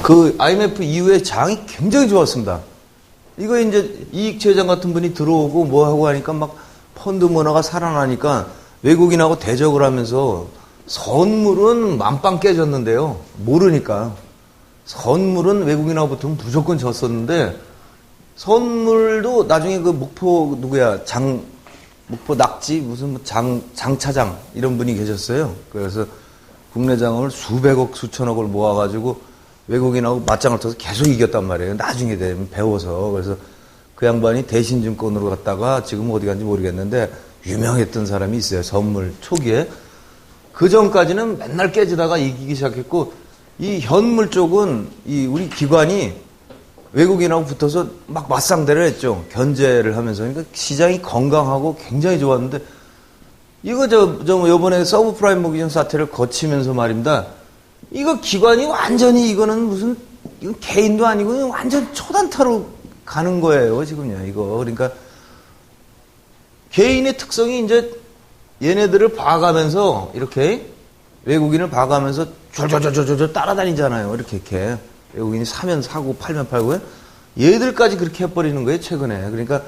그 IMF 이후에 장이 굉장히 좋았습니다. 이거 이제 이익채장 같은 분이 들어오고 뭐 하고 하니까 막 펀드 문화가 살아나니까 외국인하고 대적을 하면서 선물은 만빵 깨졌는데요. 모르니까. 선물은 외국인하고 붙으면 무조건 졌었는데 선물도 나중에 그 목포 누구야 목포 낙지 무슨 뭐 장차장 이런 분이 계셨어요. 그래서 국내 자금을 수백억 수천억을 모아가지고 외국인하고 맞짱을 떠서 계속 이겼단 말이에요. 나중에 되면 배워서. 그래서 그 양반이 대신증권으로 갔다가 지금 어디 간지 모르겠는데 유명했던 사람이 있어요. 선물 초기에. 그 전까지는 맨날 깨지다가 이기기 시작했고 이 현물 쪽은 이 우리 기관이 외국인하고 붙어서 막 맞상대를 했죠. 견제를 하면서. 그러니까 시장이 건강하고 굉장히 좋았는데 이거 요번에 서브프라임 모기지 사태를 거치면서 말입니다. 이거 기관이 완전히 이거는 무슨 이건 개인도 아니고 완전 초단타로 가는 거예요. 지금요. 이거. 그러니까 개인의 특성이 이제 얘네들을 봐가면서 이렇게 외국인을 봐가면서 졸졸졸졸 따라다니잖아요. 이렇게 외국인이 사면 사고 팔면 팔고요. 얘들까지 그렇게 해버리는 거예요. 최근에. 그러니까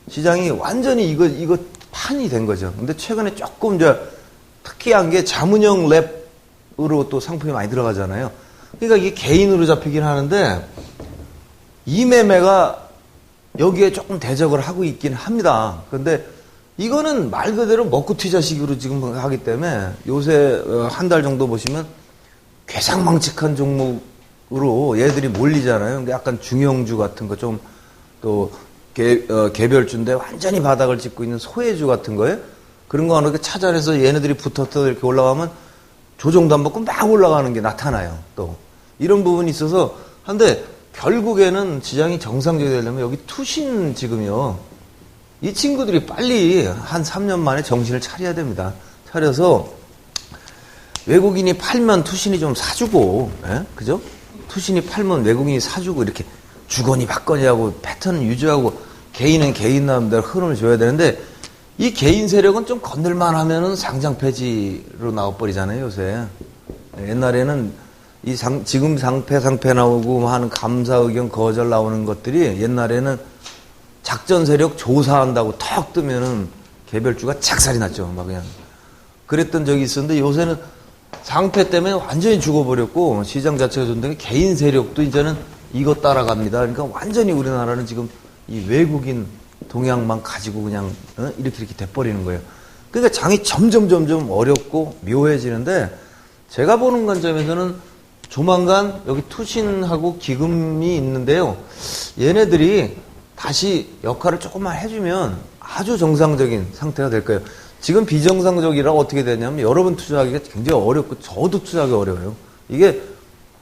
시장이 완전히 이거 판이 된 거죠. 근데 최근에 조금 이제 특이한 게 자문형 랩으로 또 상품이 많이 들어가잖아요. 그러니까 이게 개인으로 잡히긴 하는데 이 매매가 여기에 조금 대적을 하고 있긴 합니다. 그런데 이거는 말 그대로 먹고 튀자식으로 지금 하기 때문에 요새 한 달 정도 보시면 괴상망측한 종목으로 얘들이 몰리잖아요. 근데 약간 중형주 같은 거 좀 또 개별주인데 완전히 바닥을 짚고 있는 소외주 같은 거에 그런 거 하나 이렇게 찾아내서 얘네들이 붙어서 이렇게 올라가면 조정도 안 받고 막 올라가는 게 나타나요. 또 이런 부분이 있어서 한데 결국에는 시장이 정상적이 되려면 여기 투신 지금요. 이 친구들이 빨리 한 3년 만에 정신을 차려야 됩니다. 차려서 외국인이 팔면 투신이 좀 사주고, 그죠? 투신이 팔면 외국인이 사주고 이렇게 주거니 받거니 하고 패턴을 유지하고 개인은 개인 나름대로 흐름을 줘야 되는데 이 개인 세력은 좀 건들만 하면은 상장 폐지로 나와버리잖아요, 요새. 옛날에는 지금 상패 나오고 하는 감사 의견 거절 나오는 것들이 옛날에는 작전 세력 조사한다고 턱 뜨면은 개별주가 착살이 났죠. 막 그냥. 그랬던 적이 있었는데 요새는 상패 때문에 완전히 죽어버렸고 시장 자체가 좋은데 개인 세력도 이제는 이거 따라갑니다. 그러니까 완전히 우리나라는 지금 이 외국인 동향만 가지고 그냥 이렇게 돼버리는 거예요. 그러니까 장이 점점 어렵고 묘해지는데 제가 보는 관점에서는 조만간 여기 투신하고 기금이 있는데요. 얘네들이 다시 역할을 조금만 해주면 아주 정상적인 상태가 될 거예요. 지금 비정상적이라 어떻게 되냐면 여러분 투자하기가 굉장히 어렵고 저도 투자하기 어려워요. 이게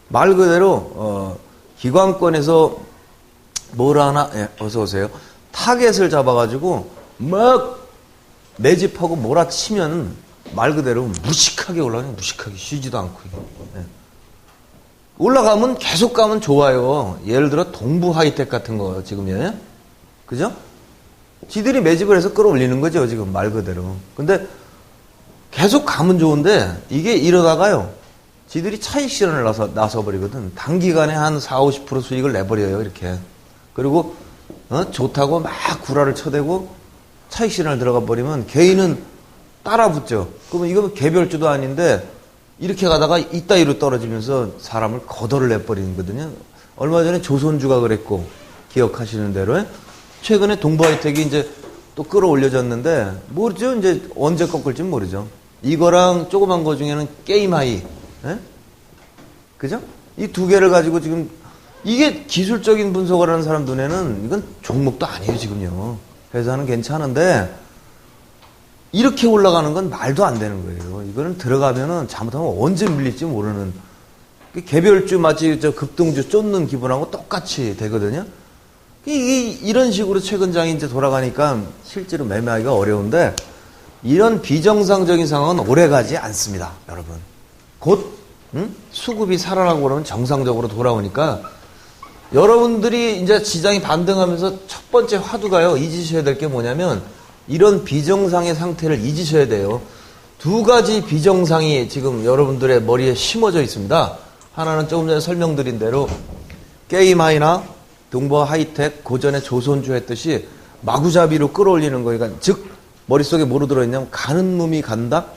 말 그대로 기관권에서 뭘 하나 어서 오세요. 타겟을 잡아가지고 막 매집하고 몰아치면 말 그대로 무식하게 올라가요. 무식하게 쉬지도 않고. 올라가면 계속 가면 좋아요. 예를 들어 동부 하이텍 같은 거 지금요. 그죠? 지들이 매집을 해서 끌어올리는 거죠. 지금 말 그대로. 근데 계속 가면 좋은데 이게 이러다가요. 지들이 차익 실현을 나서버리거든. 단기간에 한 40, 50% 수익을 내버려요. 이렇게. 그리고 좋다고 막 구라를 쳐대고 차익 실현을 들어가 버리면 개인은 따라붙죠. 그러면 이거 개별주도 아닌데 이렇게 가다가 이따위로 떨어지면서 사람을 거덜을 내버리는 거거든요. 얼마 전에 조선주가 그랬고 기억하시는 대로 최근에 동부하이텍이 이제 또 끌어올려졌는데 모르죠. 이제 언제 꺾을지 모르죠. 이거랑 조그만 거 중에는 게임하이, 그죠? 이 두 개를 가지고 지금 이게 기술적인 분석을 하는 사람 눈에는 이건 종목도 아니에요 지금요. 회사는 괜찮은데 이렇게 올라가는 건 말도 안 되는 거예요. 이거는 들어가면은 잘못하면 언제 밀릴지 모르는 개별주 마치 저 급등주 쫓는 기분하고 똑같이 되거든요. 이런 식으로 최근 장이 이제 돌아가니까 실제로 매매하기가 어려운데 이런 비정상적인 상황은 오래 가지 않습니다, 여러분. 곧 수급이 살아나고 그러면 정상적으로 돌아오니까 여러분들이 이제 시장이 반등하면서 첫 번째 화두가요. 잊으셔야 될 게 뭐냐면 이런 비정상의 상태를 잊으셔야 돼요. 두 가지 비정상이 지금 여러분들의 머리에 심어져 있습니다. 하나는 조금 전에 설명드린 대로 게임하이나 동버 하이텍 고전의 조선주 했듯이 마구잡이로 끌어올리는 거니까 즉 머릿속에 뭐로 들어있냐면 가는 놈이 간다?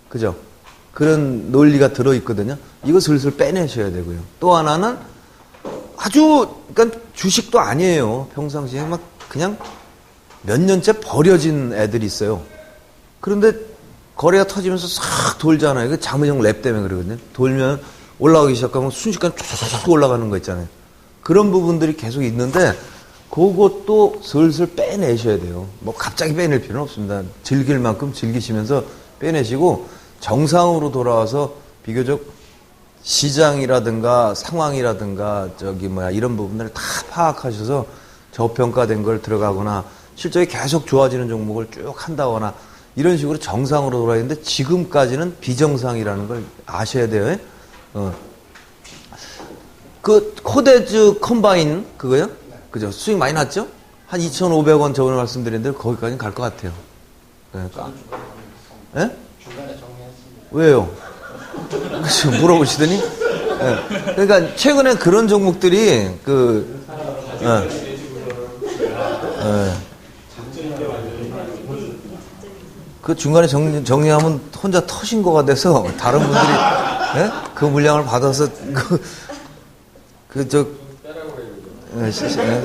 그죠? 그런 논리가 들어있거든요. 이거 슬슬 빼내셔야 되고요. 또 하나는 아주 그러니까 주식도 아니에요. 평상시에 막 그냥 몇 년째 버려진 애들이 있어요. 그런데 거래가 터지면서 싹 돌잖아요. 그 자문형 랩 때문에 그러거든요. 돌면 올라가기 시작하면 순식간에 쫙 올라가는 거 있잖아요. 그런 부분들이 계속 있는데 그것도 슬슬 빼내셔야 돼요. 뭐 갑자기 빼낼 필요는 없습니다. 즐길 만큼 즐기시면서 빼내시고 정상으로 돌아와서 비교적 시장이라든가 상황이라든가 이런 부분들을 다 파악하셔서 저평가된 걸 들어가거나 실적이 계속 좋아지는 종목을 쭉 한다거나 이런 식으로 정상으로 돌아야 되는데 지금까지는 비정상이라는 걸 아셔야 돼요. 그 코데즈 컴바인 그거요? 그죠? 수익 많이 났죠? 한 2,500원 저번에 말씀드렸는데 거기까지는 갈 것 같아요. 그러니까. 예? 중간에 정리했습니다. 왜요? 물어보시더니. 예. 그러니까 최근에 그런 종목들이 그 중간에 정리하면 혼자 터신 거가 돼서 다른 분들이 예? 그 물량을 받아서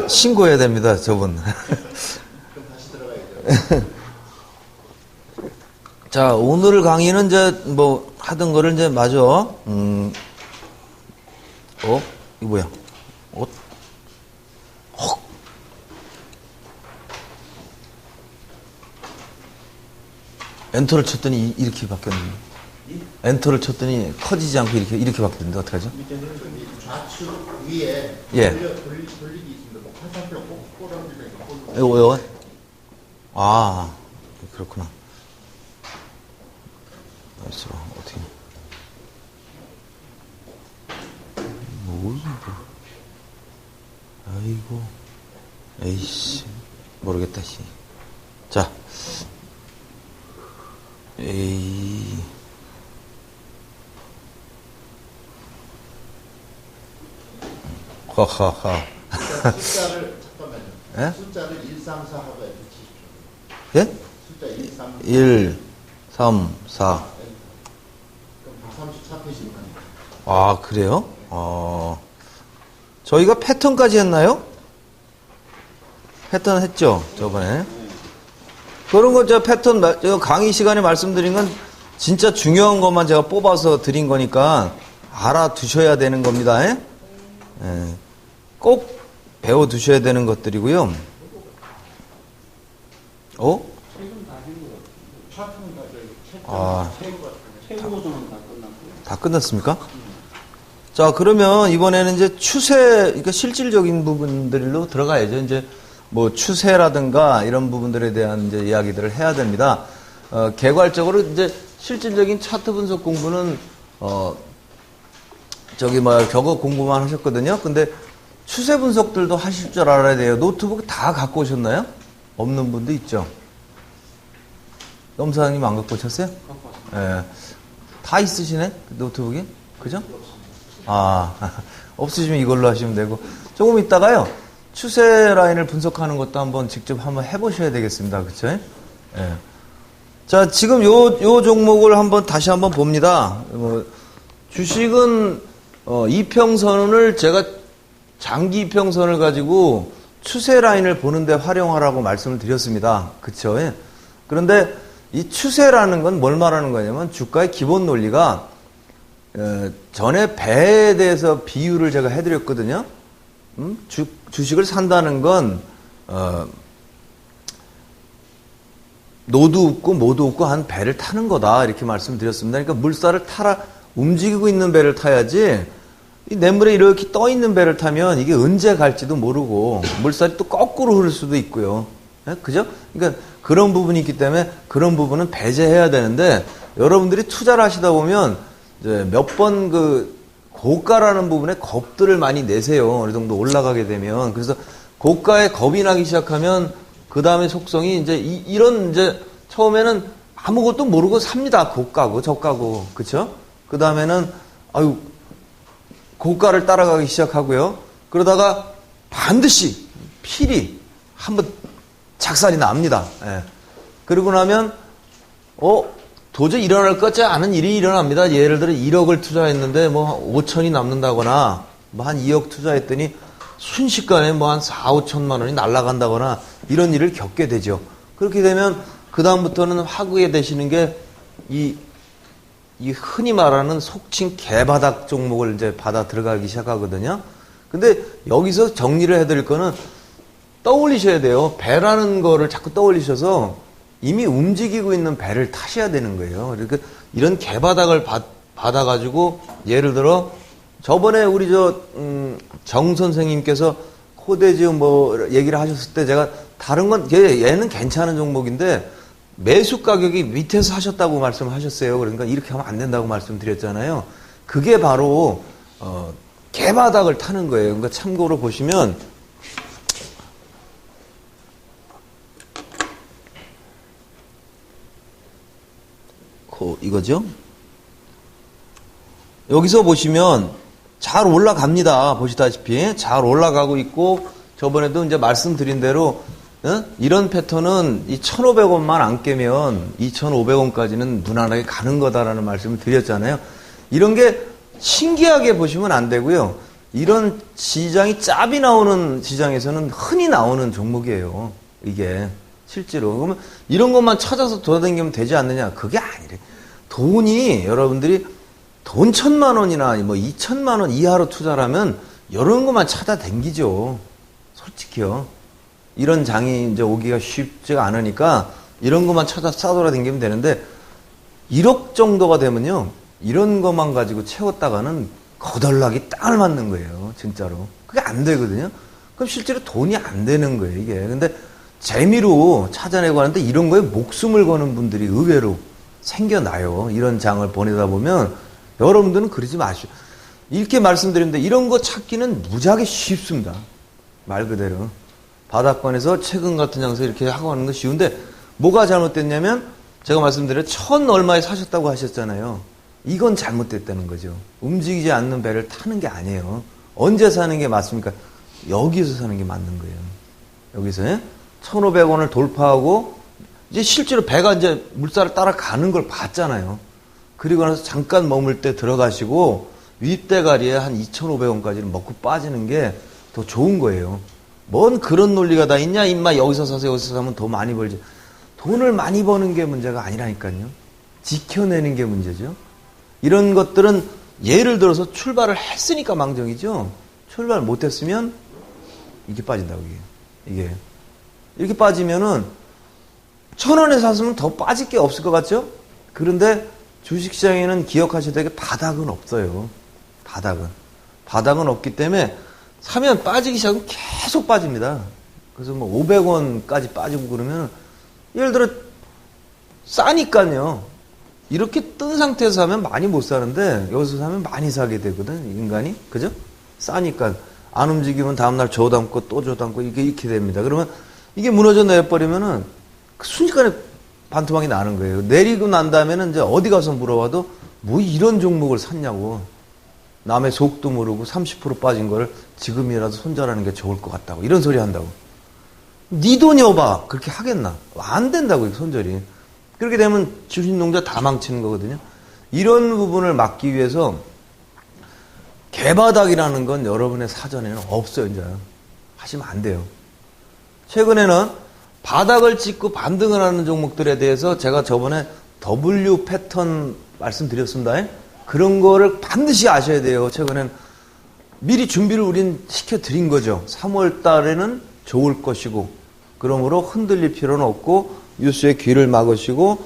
신고해야 됩니다, 저분. 자, 오늘 강의는 이제 뭐 하던 거를 이제 마저 이거 뭐야? 옷? 헉. 엔터를 쳤더니 이렇게 바뀌었는데. 엔터를 쳤더니 커지지 않고 이렇게 바뀌었는데 어떡하죠? 좌측 위에 예. 돌리기 있습니다. 뭐 화살표 꼭 꼬라지니까. 이거 아, 그렇구나. 알았어. 어떻게? 아이고. 에이씨. 모르겠다, 씨. 자. 에이. 하하하. 숫자를 잠깐만요. 예? 숫자를 134 하고 붙이십시오. 예? 숫자 134. 1, 3, 4. 그럼 134페이지로 가니까. 아, 그래요? 저희가 패턴까지 했나요? 패턴 했죠, 저번에. 그런 거 제가 패턴, 제가 강의 시간에 말씀드린 건 진짜 중요한 것만 제가 뽑아서 드린 거니까 알아두셔야 되는 겁니다. 예? 꼭 배워두셔야 되는 것들이고요. 다 끝났습니까? 자, 그러면 이번에는 이제 추세, 그러니까 실질적인 부분들로 들어가야죠. 이제 뭐 추세라든가 이런 부분들에 대한 이제 이야기들을 해야 됩니다. 개괄적으로 이제 실질적인 차트 분석 공부는 겨우 공부만 하셨거든요. 근데 추세 분석들도 하실 줄 알아야 돼요. 노트북 다 갖고 오셨나요? 없는 분도 있죠. 넘사장님 안 갖고 오셨어요? 갖고 왔습니다. 예. 다 있으시네? 노트북이? 그죠? 없으시면 이걸로 하시면 되고. 조금 있다가요. 추세 라인을 분석하는 것도 한번 직접 한번 해보셔야 되겠습니다. 그쵸? 예. 자, 지금 요 종목을 다시 한번 봅니다. 주식은, 이평선을 제가 장기 이평선을 가지고 추세 라인을 보는데 활용하라고 말씀을 드렸습니다. 그쵸? 예. 그런데 이 추세라는 건 뭘 말하는 거냐면 주가의 기본 논리가 전에 배에 대해서 비유를 제가 해드렸거든요. 주식을 산다는 건 노도 없고 모도 없고 한 배를 타는 거다 이렇게 말씀드렸습니다. 그러니까 물살을 움직이고 있는 배를 타야지 이 냇물에 이렇게 떠 있는 배를 타면 이게 언제 갈지도 모르고 물살이 또 거꾸로 흐를 수도 있고요. 그죠? 그러니까 그런 부분이 있기 때문에 그런 부분은 배제해야 되는데 여러분들이 투자를 하시다 보면 이제 몇 번 고가라는 부분에 겁들을 많이 내세요. 어느 정도 올라가게 되면. 그래서 고가에 겁이 나기 시작하면 그 다음에 속성이 이런 처음에는 아무것도 모르고 삽니다. 고가고 저가고. 그쵸? 그 다음에는 고가를 따라가기 시작하고요. 그러다가 반드시 필히 한번 작살이 납니다. 예. 그러고 나면 도저히 일어날 것 같지 않은 일이 일어납니다. 예를 들어 1억을 투자했는데 뭐 5천이 남는다거나 뭐 한 2억 투자했더니 순식간에 뭐 한 4, 5천만 원이 날아간다거나 이런 일을 겪게 되죠. 그렇게 되면 그 다음부터는 화두에 되시는 게 이 흔히 말하는 속칭 개바닥 종목을 이제 받아 들어가기 시작하거든요. 근데 여기서 정리를 해드릴 거는 떠올리셔야 돼요. 배라는 거를 자꾸 떠올리셔서 이미 움직이고 있는 배를 타셔야 되는 거예요. 그러니까 이런 개바닥을 받아가지고 예를 들어 저번에 우리 정 선생님께서 코데지움 뭐 얘기를 하셨을 때 제가 다른 건 얘는 괜찮은 종목인데 매수 가격이 밑에서 하셨다고 말씀하셨어요. 그러니까 이렇게 하면 안 된다고 말씀드렸잖아요. 그게 바로 개바닥을 타는 거예요. 그러니까 참고로 보시면 이거죠. 여기서 보시면 잘 올라갑니다. 보시다시피 잘 올라가고 있고 저번에도 이제 말씀드린 대로 이런 패턴은 이 1,500원만 안 깨면 2,500원까지는 무난하게 가는 거다라는 말씀을 드렸잖아요. 이런 게 신기하게 보시면 안 되고요. 이런 시장이 짭이 나오는 시장에서는 흔히 나오는 종목이에요. 이게 실제로. 그러면 이런 것만 찾아서 돌아다니면 되지 않느냐? 그게 아니래. 돈이 여러분들이 돈 1,000만 원이나 뭐 2,000만 원 이하로 투자를 하면 이런 것만 찾아다니죠. 솔직히요. 이런 장이 이제 오기가 쉽지가 않으니까 이런 것만 찾아 싸돌아다니면 되는데 1억 정도가 되면요. 이런 것만 가지고 채웠다가는 거덜나게 땅을 맞는 거예요. 진짜로. 그게 안 되거든요. 그럼 실제로 돈이 안 되는 거예요. 이게. 근데 재미로 찾아내고 하는데 이런 거에 목숨을 거는 분들이 의외로 생겨나요. 이런 장을 보내다 보면 여러분들은 그러지 마시오. 이렇게 말씀드리는데 이런 거 찾기는 무지하게 쉽습니다. 말 그대로. 바닥권에서 최근 같은 장소 이렇게 하고 하는 거 쉬운데 뭐가 잘못됐냐면 제가 말씀드린 1,000 얼마에 사셨다고 하셨잖아요. 이건 잘못됐다는 거죠. 움직이지 않는 배를 타는 게 아니에요. 언제 사는 게 맞습니까? 여기서 사는 게 맞는 거예요. 여기서 1,500원을 돌파하고 이제 실제로 배가 이제 물살을 따라가는 걸 봤잖아요. 그리고 나서 잠깐 머물 때 들어가시고 윗대가리에 한 2,500원까지는 먹고 빠지는 게 더 좋은 거예요. 뭔 그런 논리가 다 있냐? 임마 여기서 사서 여기서 사면 더 많이 벌지. 돈을 많이 버는 게 문제가 아니라니까요. 지켜내는 게 문제죠. 이런 것들은 예를 들어서 출발을 했으니까 망정이죠. 출발 못했으면 이게 빠진다고 이게 이렇게 빠지면은 1,000원에 샀으면 더 빠질 게 없을 것 같죠? 그런데 주식시장에는 기억하셔야 될 게 바닥은 없어요. 바닥은 없기 때문에 사면 빠지기 시작하면 계속 빠집니다. 그래서 뭐 500원까지 빠지고 그러면 예를 들어 싸니까요. 이렇게 뜬 상태에서 사면 많이 못 사는데 여기서 사면 많이 사게 되거든 인간이. 그죠? 싸니까 안 움직이면 다음날 저 담고 또 저 담고 이렇게 됩니다. 그러면 이게 무너져 내버리면은 그 순식간에 반토막이 나는 거예요. 내리고 난 다음에는 이제 어디 가서 물어봐도 뭐 이런 종목을 샀냐고. 남의 속도 모르고 30% 빠진 거를 지금이라도 손절하는 게 좋을 것 같다고. 이런 소리 한다고. 네 돈이 오바. 그렇게 하겠나? 안 된다고, 손절이. 그렇게 되면 주식농자 다 망치는 거거든요. 이런 부분을 막기 위해서 개바닥이라는 건 여러분의 사전에는 없어요, 이제. 하시면 안 돼요. 최근에는 바닥을 찍고 반등을 하는 종목들에 대해서 제가 저번에 W 패턴 말씀드렸습니다. 그런 거를 반드시 아셔야 돼요. 최근엔 미리 준비를 우린 시켜드린 거죠. 3월 달에는 좋을 것이고 그러므로 흔들릴 필요는 없고 뉴스에 귀를 막으시고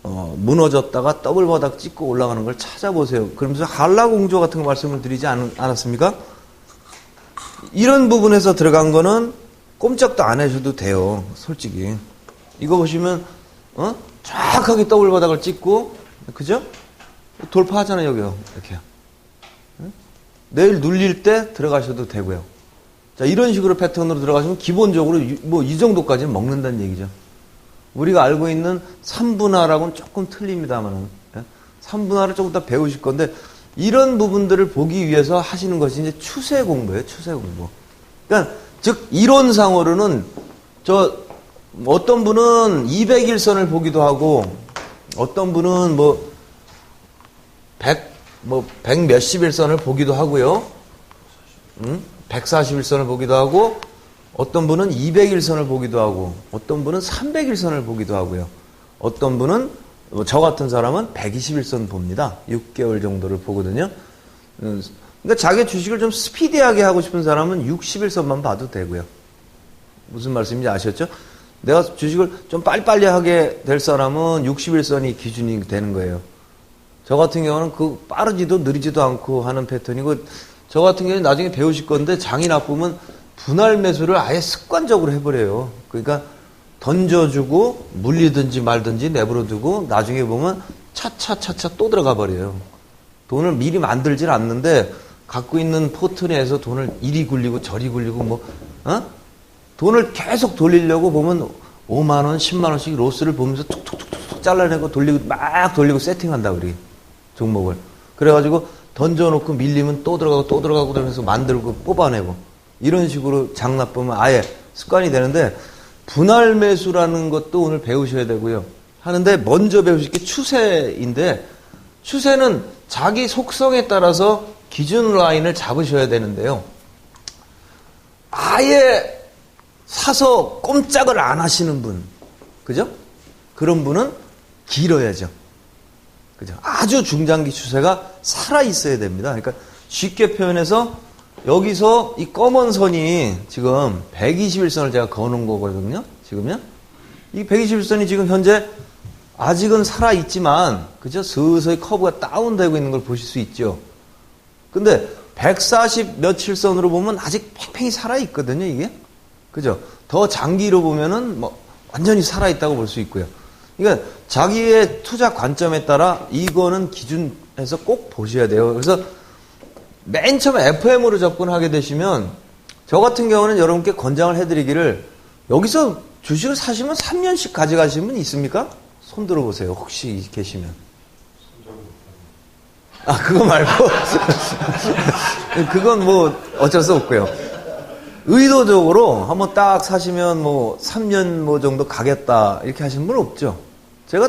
무너졌다가 더블 바닥 찍고 올라가는 걸 찾아보세요. 그러면서 한라공조 같은 거 말씀을 드리지 않았습니까? 이런 부분에서 들어간 거는 꼼짝도 안 하셔도 돼요. 솔직히. 이거 보시면 정확하게 더블 바닥을 찍고 그죠? 돌파하잖아요, 여기요. 이렇게. 내일 눌릴 때 들어가셔도 되고요. 자, 이런 식으로 패턴으로 들어가시면 기본적으로 뭐 이 정도까지는 먹는다는 얘기죠. 우리가 알고 있는 3분할하고는 조금 틀립니다만은. 3분할을 조금 더 배우실 건데 이런 부분들을 보기 위해서 하시는 것이 이제 추세 공부예요, 추세 공부. 그러니까, 즉, 이론상으로는, 어떤 분은 200일선을 보기도 하고, 어떤 분은 100 몇십 일선을 보기도 하고요. 140일선을 보기도 하고, 어떤 분은 200일선을 보기도 하고, 어떤 분은 300일선을 보기도 하고요. 어떤 분은, 저 같은 사람은 121선 봅니다. 6개월 정도를 보거든요. 그러니까 자기 주식을 좀 스피디하게 하고 싶은 사람은 60일선만 봐도 되고요. 무슨 말씀인지 아셨죠? 내가 주식을 좀 빨리빨리 하게 될 사람은 60일선이 기준이 되는 거예요. 저 같은 경우는 그 빠르지도 느리지도 않고 하는 패턴이고, 저 같은 경우는 나중에 배우실 건데, 장이 나쁘면 분할 매수를 아예 습관적으로 해버려요. 그러니까 던져주고 물리든지 말든지 내버려두고 나중에 보면 차차차차 또 들어가 버려요. 돈을 미리 만들질 않는데 갖고 있는 포트 내에서 돈을 이리 굴리고 저리 굴리고 돈을 계속 돌리려고 보면 5만 원, 10만 원씩 로스를 보면서 툭툭툭툭 잘라내고 돌리고 막 돌리고 세팅한다 그래. 종목을. 그래가지고 던져놓고 밀리면 또 들어가고 또 들어가고 그러면서 만들고 뽑아내고 이런 식으로 장 나쁘면 아예 습관이 되는데 분할 매수라는 것도 오늘 배우셔야 되고요. 하는데 먼저 배우실 게 추세인데 추세는 자기 속성에 따라서 기준 라인을 잡으셔야 되는데요. 아예 사서 꼼짝을 안 하시는 분, 그죠? 그런 분은 길어야죠. 그죠? 아주 중장기 추세가 살아 있어야 됩니다. 그러니까 쉽게 표현해서 여기서 이 검은 선이 지금 121선을 제가 그어놓은 거거든요. 지금요. 이 121선이 지금 현재 아직은 살아있지만, 그죠? 서서히 커브가 다운되고 있는 걸 보실 수 있죠. 근데 140 며칠 선으로 보면 아직 팽팽히 살아있거든요, 이게. 그죠? 더 장기로 보면은 완전히 살아있다고 볼 수 있고요. 그러니까 자기의 투자 관점에 따라 이거는 기준해서 꼭 보셔야 돼요. 그래서 맨 처음에 FM으로 접근하게 되시면 저 같은 경우는 여러분께 권장을 해드리기를 여기서 주식을 사시면 3년씩 가져가시는 분 있습니까? 손 들어보세요. 혹시 계시면. 아, 그거 말고. 그건 어쩔 수 없고요. 의도적으로 한번 딱 사시면 3년 정도 가겠다 이렇게 하시는 분 없죠. 제가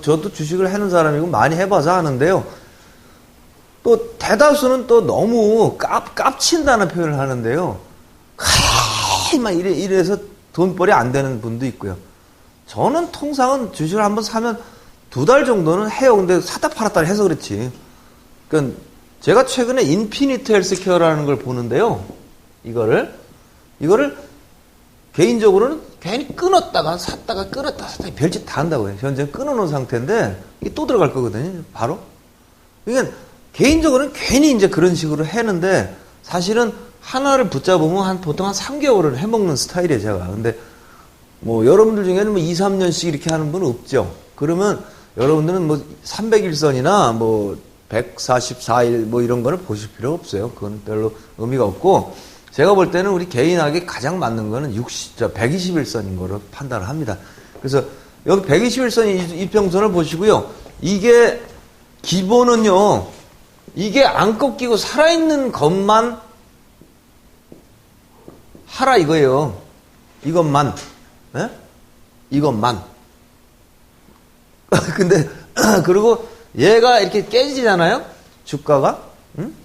저도 주식을 해놓은 사람이고 많이 해봐서 하는데요. 또 대다수는 또 너무 깝친다는 표현을 하는데요. 막 이래서 돈벌이 안 되는 분도 있고요. 저는 통상은 주식을 한번 사면 2달 정도는 해요. 근데 사다 팔았다 해서 그렇지. 그러니까 제가 최근에 인피니트 헬스케어라는 걸 보는데요. 이거를 개인적으로는 괜히 끊었다가 샀다가 샀다가 별짓 다 한다고요. 현재 끊어놓은 상태인데 이게 또 들어갈 거거든요. 바로. 그러니까 개인적으로는 괜히 이제 그런 식으로 했는데 사실은 하나를 붙잡으면 보통 한 3개월을 해먹는 스타일이에요, 제가. 근데 여러분들 중에는 2, 3년씩 이렇게 하는 분은 없죠. 그러면 여러분들은 300일선이나 144일 이런 거는 보실 필요 없어요. 그건 별로 의미가 없고 제가 볼 때는 우리 개인에게 가장 맞는 거는 121선인 거로 판단을 합니다. 그래서 여기 121선 이평선을 보시고요. 이게 기본은요. 이게 안 꺾이고 살아있는 것만 하라 이거예요. 이것만. 네? 이것만. 근데 그리고 얘가 이렇게 깨지잖아요. 주가가.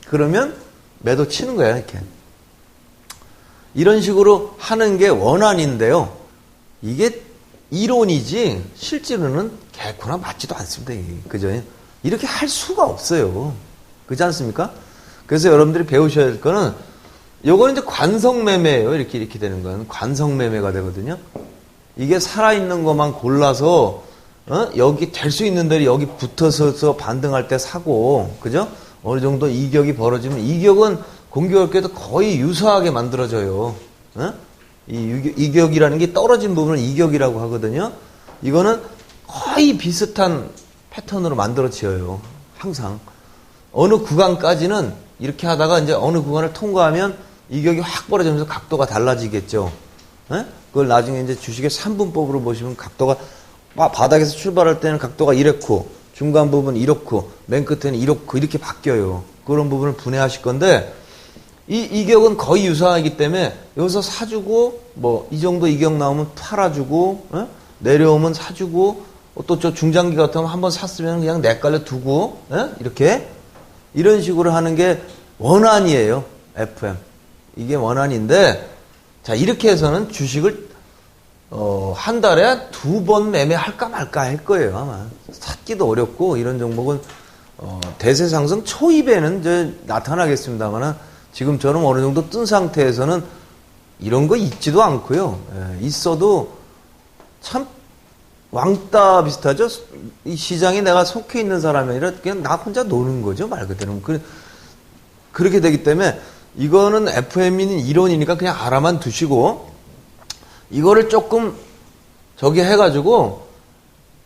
그러면 매도 치는 거예요. 이렇게. 이런 식으로 하는 게 원안인데요. 이게 이론이지 실제로는 개코나 맞지도 않습니다. 그죠? 이렇게 할 수가 없어요. 그렇지 않습니까? 그래서 여러분들이 배우셔야 될 거는 요거는 이제 관성매매예요. 이렇게 되는 거는 관성매매가 되거든요. 이게 살아있는 것만 골라서 여기 될 수 있는 대로 여기 붙어서 반등할 때 사고, 그죠? 어느 정도 이격이 벌어지면 이격은 공교롭게도 거의 유사하게 만들어져요. 이격이라는 게 떨어진 부분을 이격이라고 하거든요. 이거는 거의 비슷한 패턴으로 만들어져요. 항상. 어느 구간까지는 이렇게 하다가 이제 어느 구간을 통과하면 이격이 확 벌어지면서 각도가 달라지겠죠. 그걸 나중에 이제 주식의 3분법으로 보시면 각도가 바닥에서 출발할 때는 각도가 이랬고 중간 부분 이렇고 맨 끝에는 이렇고 이렇게 바뀌어요. 그런 부분을 분해하실 건데 이 격은 거의 유사하기 때문에 여기서 사주고 뭐 이 정도 이격 나오면 팔아주고 내려오면 사주고 또 저 중장기 같으면 한번 샀으면 그냥 내깔려 두고 이렇게 이런 식으로 하는 게 원안이에요. FM 이게 원안인데 자 이렇게 해서는 주식을 한 달에 2번 매매할까 말까 할 거예요 아마. 찾기도 어렵고 이런 종목은 대세 상승 초입에는 이제 나타나겠습니다만 지금처럼 어느 정도 뜬 상태에서는 이런 거 있지도 않고요. 있어도 참 왕따 비슷하죠. 이 시장에 내가 속해 있는 사람이 아니라 그냥 나 혼자 노는 거죠 말 그대로. 그렇게 되기 때문에 이거는 FM인 이론이니까 그냥 알아만 두시고 이거를 조금 저기 해가지고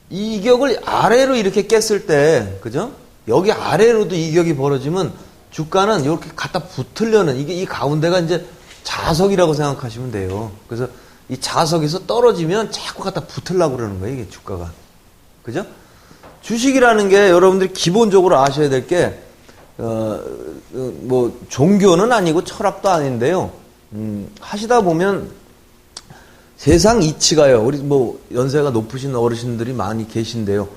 이격을 아래로 이렇게 깼을 때 그죠? 여기 아래로도 이격이 벌어지면 주가는 이렇게 갖다 붙으려는 이게 이 가운데가 이제 자석이라고 생각하시면 돼요. 그래서 이 자석에서 떨어지면 자꾸 갖다 붙으려고 그러는 거예요, 이게 주가가. 그죠? 주식이라는 게 여러분들이 기본적으로 아셔야 될 게, 뭐, 종교는 아니고 철학도 아닌데요. 하시다 보면 세상 이치가요. 우리 뭐, 연세가 높으신 어르신들이 많이 계신데요.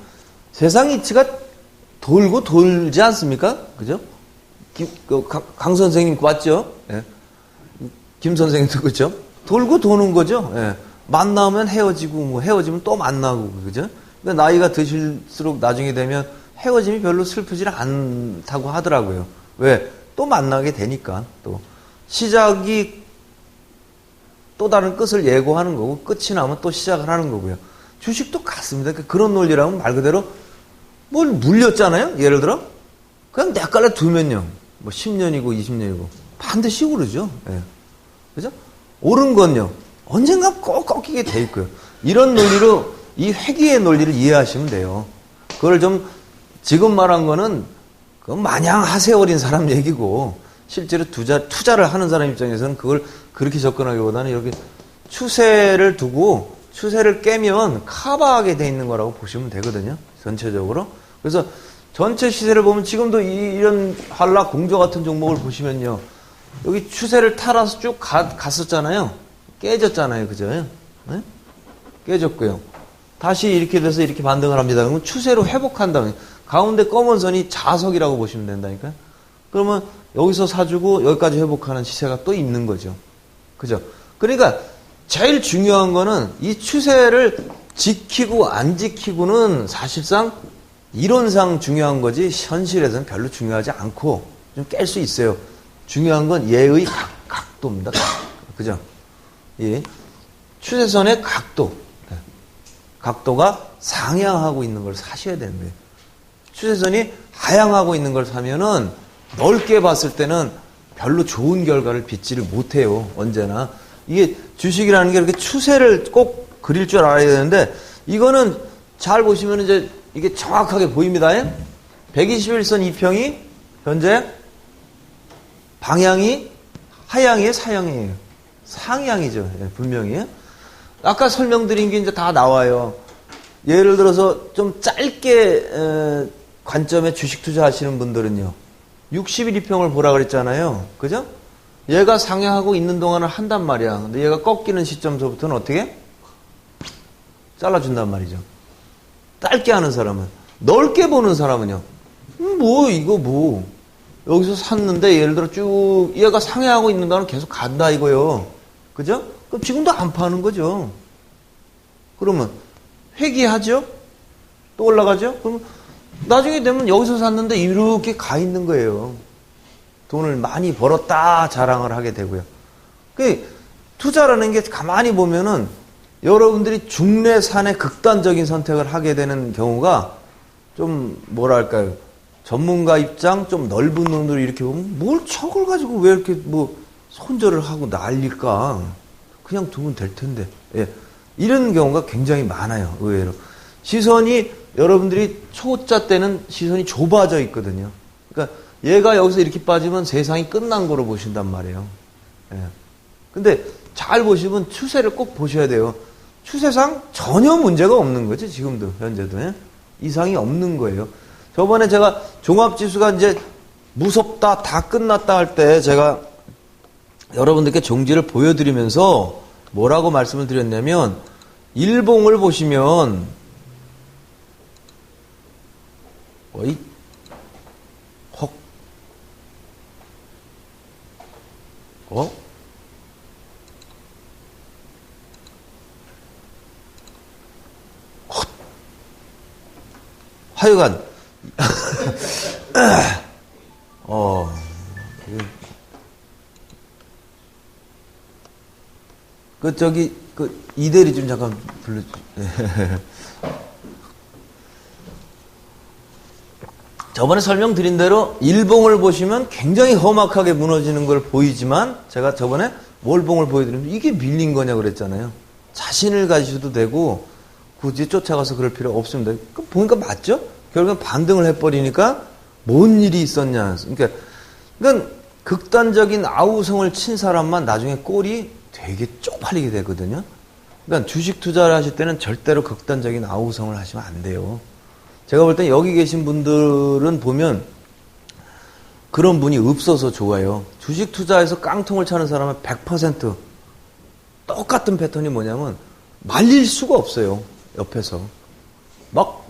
세상 이치가 돌고 돌지 않습니까? 그죠? 강 선생님 맞죠? 예. 김 선생님도 그죠? 돌고 도는 거죠. 예. 만나면 헤어지고 뭐 헤어지면 또 만나고 그죠? 그러니까 나이가 드실수록 나중에 되면 헤어짐이 별로 슬프지 않다고 하더라고요. 왜? 또 만나게 되니까 또 시작이 또 다른 끝을 예고하는 거고 끝이 나면 또 시작을 하는 거고요. 주식도 같습니다. 그러니까 그런 논리라면 말 그대로 뭘 물렸잖아요. 예를 들어 그냥 내 깔래 두면요. 뭐 10년이고 20년이고 반드시 오르죠. 예. 그죠? 오른 건요. 언젠가 꼭 꺾이게 돼 있고요. 이런 논리로 이 회귀의 논리를 이해하시면 돼요. 그걸 좀 지금 말한 거는 그건 마냥 하세 어린 사람 얘기고 실제로 투자를 하는 사람 입장에서는 그걸 그렇게 접근하기보다는 이렇게 추세를 두고 추세를 깨면 커버하게 돼 있는 거라고 보시면 되거든요. 전체적으로. 그래서 전체 시세를 보면 지금도 이런 한락 공조 같은 종목을 보시면요. 여기 추세를 타라서 쭉 갔었잖아요. 깨졌잖아요. 그죠? 네? 깨졌고요. 다시 이렇게 돼서 이렇게 반등을 합니다. 그러면 추세로 회복한다면 가운데 검은 선이 자석이라고 보시면 된다니까요. 그러면 여기서 사주고 여기까지 회복하는 시세가 또 있는 거죠. 그죠? 그러니까 제일 중요한 거는 이 추세를 지키고 안 지키고는 사실상 이론상 중요한 거지 현실에서는 별로 중요하지 않고 좀 깰 수 있어요. 중요한 건 얘의 각도입니다. 그죠? 예. 추세선의 각도. 각도가 상향하고 있는 걸 사셔야 되는 거예요. 추세선이 하향하고 있는 걸 사면은 넓게 봤을 때는 별로 좋은 결과를 빚지를 못해요. 언제나. 이게 주식이라는 게 이렇게 추세를 꼭 그릴 줄 알아야 되는데 이거는 잘 보시면 이제 이게 정확하게 보입니다. 121선 이평이 현재 방향이 하향이에요, 사향이에요? 상향이죠. 분명히. 아까 설명드린 게 이제 다 나와요. 예를 들어서 좀 짧게 관점에 주식 투자하시는 분들은요. 60일 이평을 보라 그랬잖아요. 그죠? 얘가 상향하고 있는 동안은 한단 말이야. 근데 얘가 꺾이는 시점서부터는 어떻게? 잘라준단 말이죠. 짧게 하는 사람은. 넓게 보는 사람은요. 이거 뭐. 여기서 샀는데 예를 들어 쭉 얘가 상향하고 있는 동안 계속 간다 이거요. 그죠? 그럼 지금도 안 파는 거죠. 그러면 회귀하죠? 또 올라가죠? 그럼 나중에 되면 여기서 샀는데 이렇게 가 있는 거예요. 돈을 많이 벌었다 자랑을 하게 되고요. 그 투자라는 게 가만히 보면은 여러분들이 중내산의 극단적인 선택을 하게 되는 경우가 좀 뭐랄까요? 전문가 입장 좀 넓은 눈으로 이렇게 보면 뭘 저걸 가지고 왜 이렇게 뭐 손절을 하고 난릴까? 그냥 두면 될 텐데. 예. 이런 경우가 굉장히 많아요. 의외로. 시선이 여러분들이 초짜 때는 시선이 좁아져 있거든요. 그러니까 얘가 여기서 이렇게 빠지면 세상이 끝난 거로 보신단 말이에요. 예. 근데 잘 보시면 추세를 꼭 보셔야 돼요. 추세상 전혀 문제가 없는 거죠. 지금도 현재도. 예? 이상이 없는 거예요. 저번에 제가 종합지수가 이제 무섭다, 다 끝났다 할 때 제가 여러분들께 종지를 보여드리면서 뭐라고 말씀을 드렸냐면, 일봉을 보시면, 어이, 헉, 헛. 하여간, 이대리 좀 잠깐 불러주. 저번에 설명드린 대로 일봉을 보시면 굉장히 험악하게 무너지는 걸 보이지만, 제가 저번에 월봉을 보여드리면 이게 밀린 거냐 그랬잖아요. 자신을 가지셔도 되고 굳이 쫓아가서 그럴 필요 없습니다. 보니까 맞죠? 결국엔 반등을 해버리니까 뭔 일이 있었냐. 그러니까 극단적인 아우성을 친 사람만 나중에 꼴이 되게 쪽팔리게 되거든요. 그러니까 주식 투자를 하실 때는 절대로 극단적인 아우성을 하시면 안 돼요. 제가 볼 땐 여기 계신 분들은 보면 그런 분이 없어서 좋아요. 주식 투자에서 깡통을 차는 사람은 100% 똑같은 패턴이 뭐냐면 말릴 수가 없어요. 옆에서. 막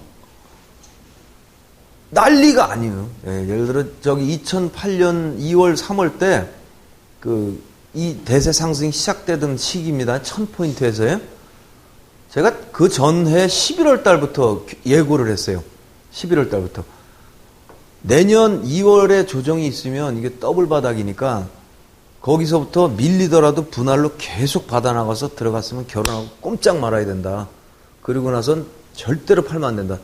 난리가 아니에요. 예, 예를 들어 저기 2008년 2월 3월 때 이 대세 상승이 시작되던 시기입니다. 1000포인트에서요. 제가 그 전해 11월 달부터 예고를 했어요. 11월 달부터. 내년 2월에 조정이 있으면 이게 더블 바닥이니까 거기서부터 밀리더라도 분할로 계속 받아나가서 들어갔으면 결혼하고 꼼짝 말아야 된다. 그리고 나선 절대로 팔면 안 된다.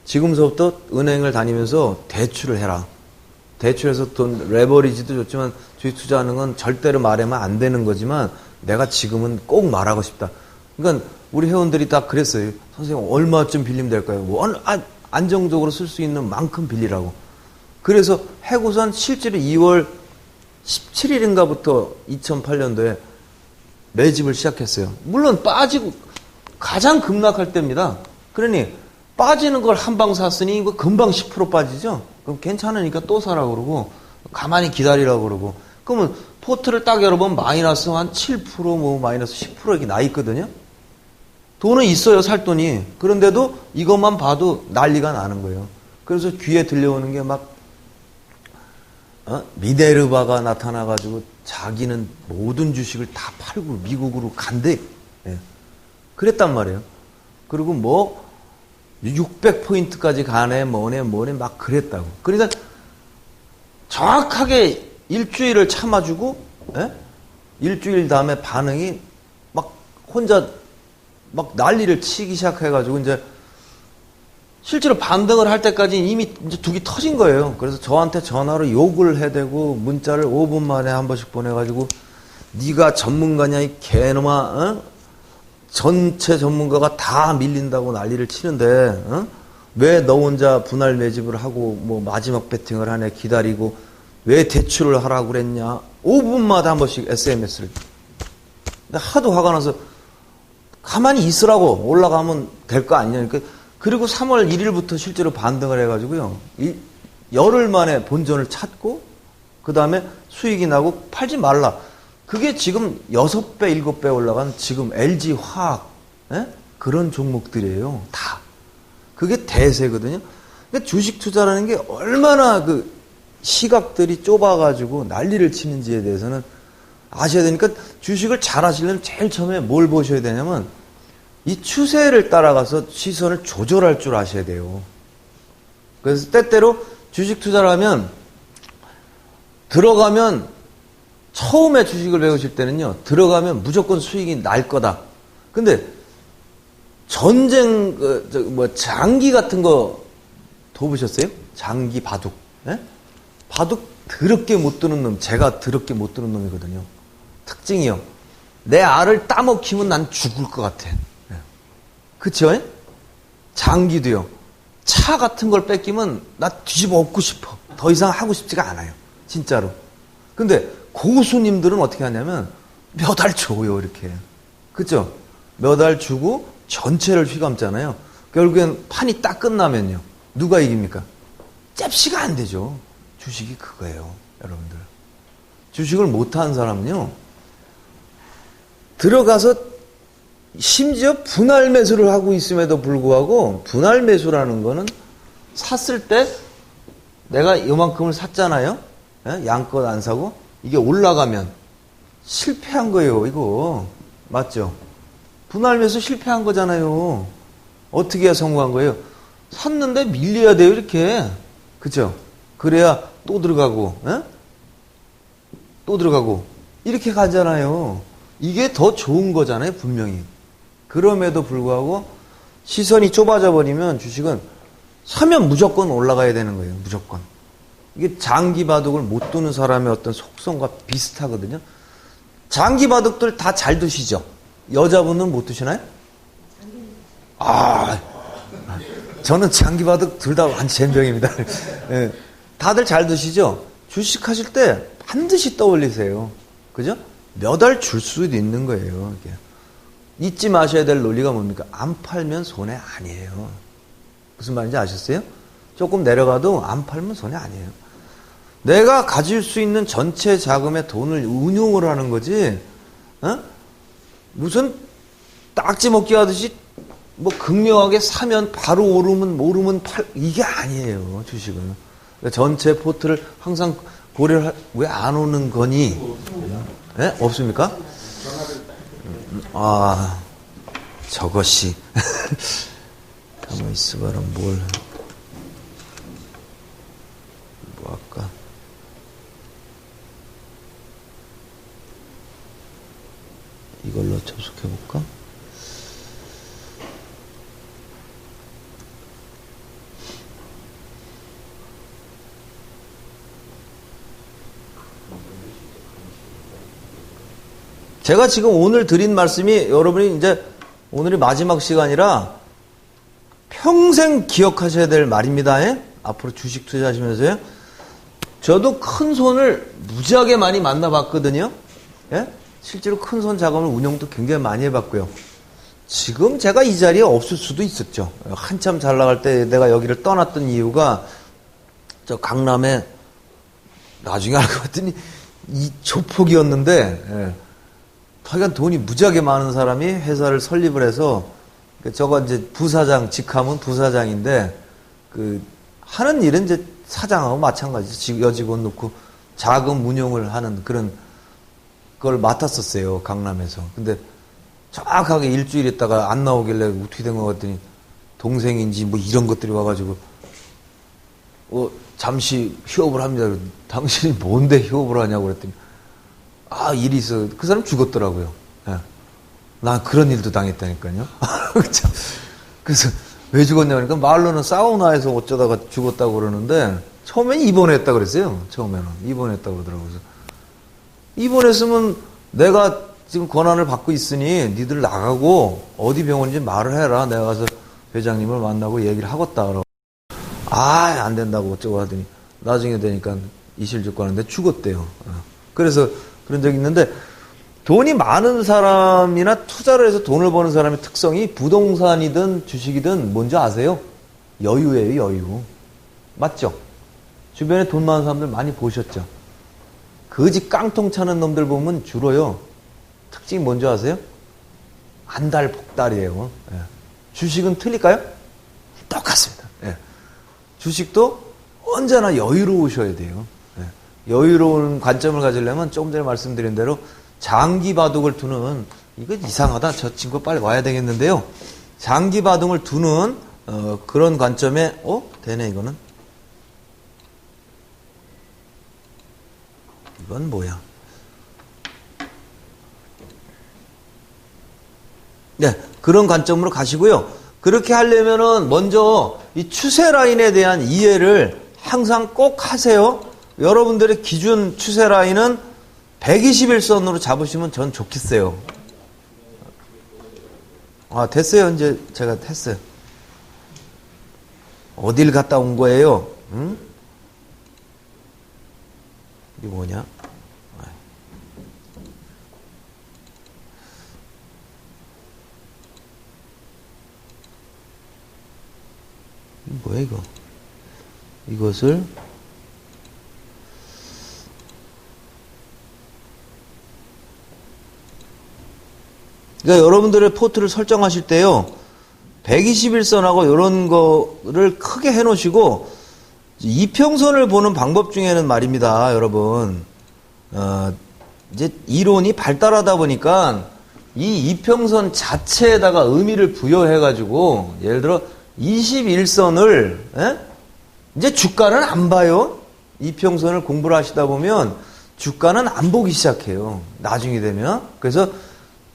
지금서부터 은행을 다니면서 대출을 해라. 대출해서 돈, 레버리지도 좋지만 주식 투자하는 건 절대로 말하면 안 되는 거지만 내가 지금은 꼭 말하고 싶다. 그러니까 우리 회원들이 다 그랬어요. 선생님 얼마쯤 빌리면 될까요? 안정적으로 쓸 수 있는 만큼 빌리라고. 그래서 해고선 실제로 2월 17일인가부터 2008년도에 매집을 시작했어요. 물론 빠지고 가장 급락할 때입니다. 그러니 빠지는 걸 한 방 샀으니 이거 금방 10% 빠지죠? 그럼 괜찮으니까 또 사라고 그러고 가만히 기다리라고 그러고, 그러면 포트를 딱 열어보면 마이너스 한 7% 뭐 마이너스 10% 이렇게 나 있거든요. 돈은 있어요, 살 돈이. 그런데도 이것만 봐도 난리가 나는 거예요. 그래서 귀에 들려오는 게 막 미네르바가 나타나가지고 자기는 모든 주식을 다 팔고 미국으로 간대. 예. 그랬단 말이에요. 그리고 뭐 600포인트까지 가네 뭐네 막 그랬다고. 그러니까 정확하게 일주일을 참아주고, 예? 일주일 다음에 반응이 막 혼자 막 난리를 치기 시작해가지고 이제 실제로 반등을 할 때까지 이미 이제 둑이 터진 거예요. 그래서 저한테 전화로 욕을 해대고 문자를 5분 만에 한 번씩 보내가지고 네가 전문가냐 이 개놈아, 전체 전문가가 다 밀린다고 난리를 치는데 왜 너 혼자 분할 매집을 하고 뭐 마지막 배팅을 하네 기다리고 왜 대출을 하라고 그랬냐. 5분마다 한 번씩 SMS를. 하도 화가 나서 가만히 있으라고, 올라가면 될 거 아니냐. 그리고 3월 1일부터 실제로 반등을 해가지고요. 열흘 만에 본전을 찾고, 그 다음에 수익이 나고 팔지 말라. 그게 지금 6배, 7배 올라간 지금 LG 화학, 예? 그런 종목들이에요. 다. 그게 대세거든요. 그러니까 주식 투자라는 게 얼마나 그 시각들이 좁아가지고 난리를 치는지에 대해서는 아셔야 되니까, 주식을 잘 하시려면 제일 처음에 뭘 보셔야 되냐면 이 추세를 따라가서 시선을 조절할 줄 아셔야 돼요. 그래서 때때로 주식 투자를 하면 들어가면, 처음에 주식을 배우실 때는요, 들어가면 무조건 수익이 날 거다. 근데 전쟁, 장기 같은 거 둬보셨어요? 장기 바둑. 예? 바둑 더럽게 못 두는 놈, 제가 더럽게 못 두는 놈이거든요. 특징이요. 내 알을 따먹히면 난 죽을 것 같아. 예. 그쵸? 장기도요. 차 같은 걸 뺏기면 나 뒤집어 엎고 싶어. 더 이상 하고 싶지가 않아요. 진짜로. 근데 고수님들은 어떻게 하냐면 몇 알 줘요, 이렇게. 그죠? 몇 알 주고 전체를 휘감잖아요. 결국엔 판이 딱 끝나면요. 누가 이깁니까? 잽시가 안 되죠. 주식이 그거예요. 여러분들. 주식을 못하는 사람은요. 들어가서 심지어 분할 매수를 하고 있음에도 불구하고 분할 매수라는 거는 샀을 때 내가 이만큼을 샀잖아요. 예? 양껏 안 사고 이게 올라가면 실패한 거예요. 이거 맞죠? 분할 매수 실패한 거잖아요. 어떻게 해야 성공한 거예요? 샀는데 밀려야 돼요. 이렇게. 그죠? 그래야 또 들어가고 예? 또 들어가고 이렇게 가잖아요. 이게 더 좋은 거잖아요. 분명히. 그럼에도 불구하고 시선이 좁아져 버리면 주식은 사면 무조건 올라가야 되는 거예요. 무조건. 이게 장기 바둑을 못 두는 사람의 어떤 속성과 비슷하거든요. 장기 바둑들 다 잘 두시죠? 여자분은 못 두시나요? 아, 저는 장기 바둑 둘 다 완전 젬병입니다. 네. 다들 잘 두시죠? 주식 하실 때 반드시 떠올리세요. 그죠? 몇 알 줄 수도 있는 거예요. 이게. 잊지 마셔야 될 논리가 뭡니까? 안 팔면 손해 아니에요. 무슨 말인지 아셨어요? 조금 내려가도 안 팔면 손해 아니에요. 내가 가질 수 있는 전체 자금의 돈을 운용을 하는 거지, 어? 무슨 딱지 먹기 하듯이 뭐 극명하게 사면 바로 오르면 이게 아니에요. 주식은. 그러니까 전체 포트를 항상 고려를 왜 안 오는 거니? 네? 없습니까? 아, 저것이. 가만히 있어봐라, 뭐 할까? 이걸로 접속해볼까? 제가 지금 오늘 드린 말씀이 여러분이 이제 오늘이 마지막 시간이라 평생 기억하셔야 될 말입니다. 예? 앞으로 주식 투자하시면서요. 저도 큰 손을 무지하게 많이 만나봤거든요. 예? 실제로 큰 손 자금을 운용도 굉장히 많이 해봤고요. 지금 제가 이 자리에 없을 수도 있었죠. 한참 잘 나갈 때 내가 여기를 떠났던 이유가 저 강남에 나중에 알고 봤더니 이 조폭이었는데 예. 하여간 돈이 무지하게 많은 사람이 회사를 설립을 해서 저거 이제 부사장 직함은 부사장인데 그 하는 일은 이제 사장하고 마찬가지죠. 여직원 놓고 자금 운용을 하는 그런 걸 맡았었어요. 강남에서. 근데 정확하게 일주일 있다가 안 나오길래 어떻게 된 것 같더니 동생인지 뭐 이런 것들이 와가지고 잠시 휴업을 합니다. 당신이 뭔데 휴업을 하냐고 그랬더니 아, 일이 있어. 그 사람 죽었더라고요. 예. 난 그런 일도 당했다니까요. 그래서 왜 죽었냐 그러니까 말로는 사우나에서 어쩌다가 죽었다고 그러는데 처음엔 입원했다 그랬어요. 처음에는 입원했다고 그러더라고요. 그래서 입원했으면 내가 지금 권한을 받고 있으니 니들 나가고 어디 병원인지 말을 해라. 내가 가서 회장님을 만나고 얘기를 하겠다. 그러고 안 된다고 어쩌고 하더니 나중에 되니까 이실 죽고 하는데 죽었대요. 그래서 그런 적이 있는데 돈이 많은 사람이나 투자를 해서 돈을 버는 사람의 특성이 부동산이든 주식이든 뭔지 아세요? 여유예요, 여유. 맞죠? 주변에 돈 많은 사람들 많이 보셨죠? 거지 깡통 차는 놈들 보면 줄어요. 특징이 뭔지 아세요? 안달복달이에요. 예. 주식은 틀릴까요? 똑같습니다. 예. 주식도 언제나 여유로우셔야 돼요. 예. 여유로운 관점을 가지려면 조금 전에 말씀드린 대로 장기 바둑을 두는, 이거 이상하다. 저 친구 빨리 와야 되겠는데요. 장기 바둑을 두는 그런 관점에 되네 이거는. 이건 뭐야? 네, 그런 관점으로 가시고요. 그렇게 하려면은 먼저 이 추세 라인에 대한 이해를 항상 꼭 하세요. 여러분들의 기준 추세 라인은 121선으로 잡으시면 전 좋겠어요. 됐어요. 이제 제가 했어요. 어딜 갔다 온 거예요? 응? 이게 뭐냐? 뭐야 이거? 이것을 그러니까 여러분들의 포트를 설정하실 때요. 121선하고 이런 거를 크게 해 놓으시고 이평선을 보는 방법 중에는 말입니다, 여러분. 이제 이론이 발달하다 보니까 이 이평선 자체에다가 의미를 부여해 가지고 예를 들어 21선을 이제 주가는 안 봐요. 이평선을 공부를 하시다 보면 주가는 안 보기 시작해요. 나중에 되면. 그래서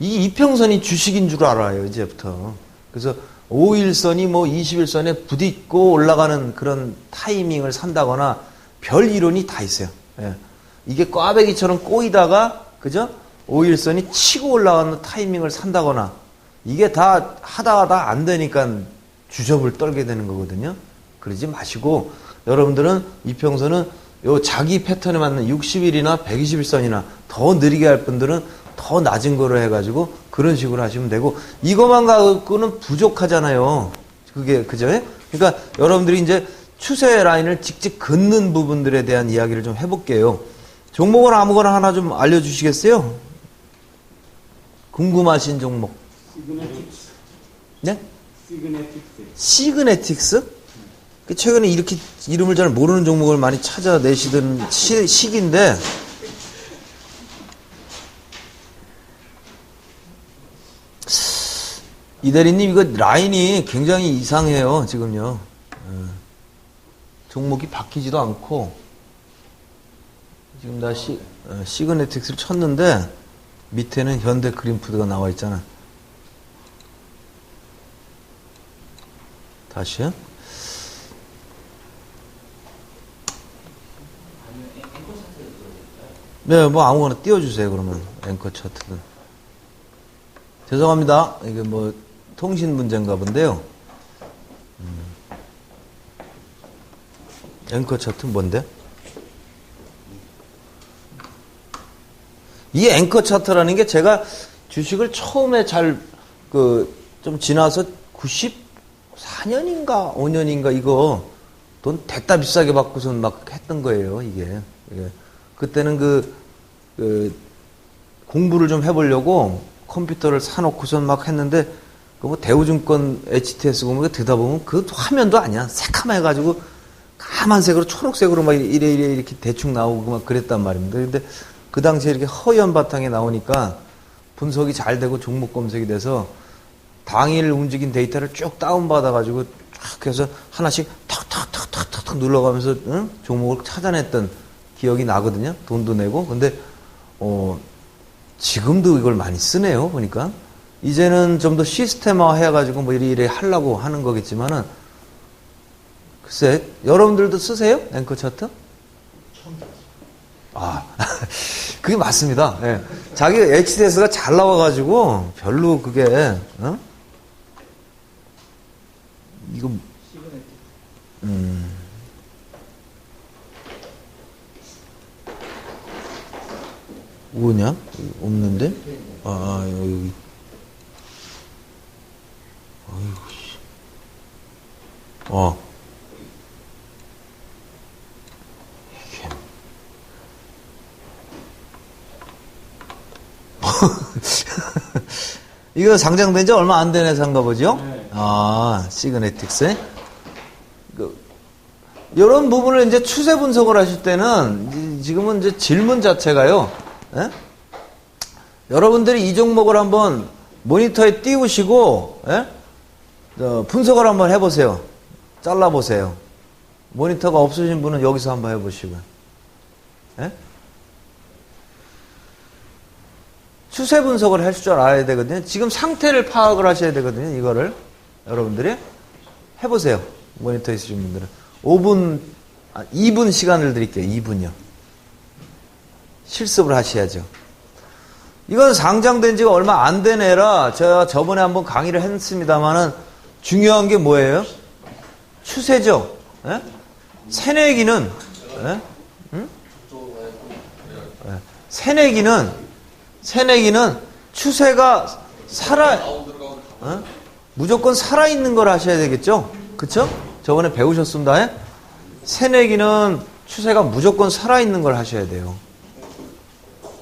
이 이평선이 주식인 줄 알아요, 이제부터. 그래서 5일선이 뭐 21선에 부딪고 올라가는 그런 타이밍을 산다거나 별 이론이 다 있어요. 예. 이게 꽈배기처럼 꼬이다가, 그죠? 5일선이 치고 올라가는 타이밍을 산다거나 이게 다 하다가 안 되니까 주접을 떨게 되는 거거든요. 그러지 마시고 여러분들은 이평선은 요 자기 패턴에 맞는 60일이나 120일선이나 더 느리게 할 분들은 더 낮은 거로 해가지고 그런 식으로 하시면 되고 이것만 갖고는 부족하잖아요. 그게 그죠? 그러니까 여러분들이 이제 추세 라인을 직접 긋는 부분들에 대한 이야기를 좀 해볼게요. 종목을 아무거나 하나 좀 알려주시겠어요? 궁금하신 종목. 시그네틱스. 네? 시그네틱스. 시그네틱스? 최근에 이렇게 이름을 잘 모르는 종목을 많이 찾아내시던 시기인데 이 대리님 이거 라인이 굉장히 이상해요 지금요. 종목이 바뀌지도 않고 지금 다 시그네틱스를 쳤는데 밑에는 현대 그린푸드가 나와 있잖아. 다시요. 네, 뭐 아무거나 띄워주세요 그러면 앵커 차트든. 죄송합니다. 이게 뭐 통신 문제인가 본데요. 앵커 차트 뭔데? 이 앵커 차트라는 게 제가 주식을 처음에 좀 지나서 94년인가 5년인가 이거 돈 됐다 비싸게 받고선 막 했던 거예요, 이게. 그때는 공부를 좀 해보려고 컴퓨터를 사놓고선 막 했는데, 뭐 대우증권 HTS 보면 듣다 보면 그 화면도 아니야. 새카매가지고 까만색으로 초록색으로 막 이렇게 대충 나오고 막 그랬단 말입니다. 근데 그 당시에 이렇게 허연 바탕에 나오니까 분석이 잘 되고 종목 검색이 돼서 당일 움직인 데이터를 쭉 다운받아가지고 쫙 해서 하나씩 탁탁탁탁탁 눌러가면서 종목을 찾아냈던 기억이 나거든요. 돈도 내고. 근데 지금도 이걸 많이 쓰네요. 보니까 이제는 좀 더 시스템화 해가지고 뭐 이래 하려고 하는 거겠지만은 글쎄 여러분들도 쓰세요? 앵커 차트? 아 그게 맞습니다. 네. 자기 HDS가 잘 나와가지고 별로 그게 이거 뭐냐? 없는데? 여기. 아이고, 씨. 이거 상장된 지 얼마 안 된 회사인가 보죠? 네. 시그네틱스. 이런 부분을 이제 추세 분석을 하실 때는 지금은 이제 질문 자체가요. 예? 여러분들이 이 종목을 한번 모니터에 띄우시고 분석을 한번 해보세요. 잘라보세요. 모니터가 없으신 분은 여기서 한번 해보시고요. 예? 추세 분석을 할 줄 알아야 되거든요. 지금 상태를 파악을 하셔야 되거든요. 이거를 여러분들이 해보세요. 모니터 있으신 분들은 2분 시간을 드릴게요. 2분이요. 실습을 하셔야죠. 이건 상장된 지가 얼마 안 된 애라 제가 저번에 한번 강의를 했습니다만은 중요한 게 뭐예요? 추세죠. 예? 새내기는 새내기는 추세가 무조건 살아있는 걸 하셔야 되겠죠? 그쵸? 저번에 배우셨습니다. 새내기는 추세가 무조건 살아있는 걸 하셔야 돼요.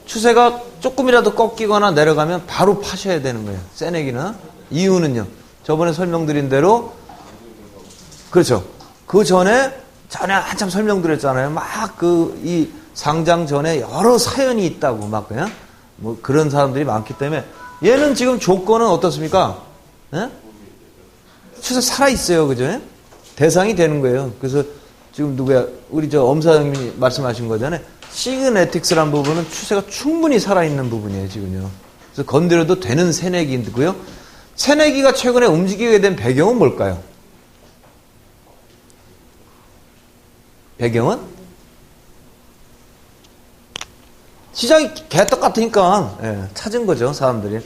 추세가 조금이라도 꺾이거나 내려가면 바로 파셔야 되는 거예요. 새내기는. 이유는요. 저번에 설명드린 대로 그렇죠. 그 전에 한참 설명드렸잖아요. 막 이 상장 전에 여러 사연이 있다고 막 그냥 뭐 그런 사람들이 많기 때문에 얘는 지금 조건은 어떻습니까? 예? 추세 살아있어요. 그죠? 대상이 되는 거예요. 그래서 지금 누구야? 우리 저 엄사장님이 말씀하신 거잖아요. 시그네틱스란 부분은 추세가 충분히 살아있는 부분이에요. 지금요. 그래서 건드려도 되는 새내기고요. 새내기가 최근에 움직이게 된 배경은 뭘까요? 배경은? 시장이 개떡 같으니까 찾은 거죠. 사람들이.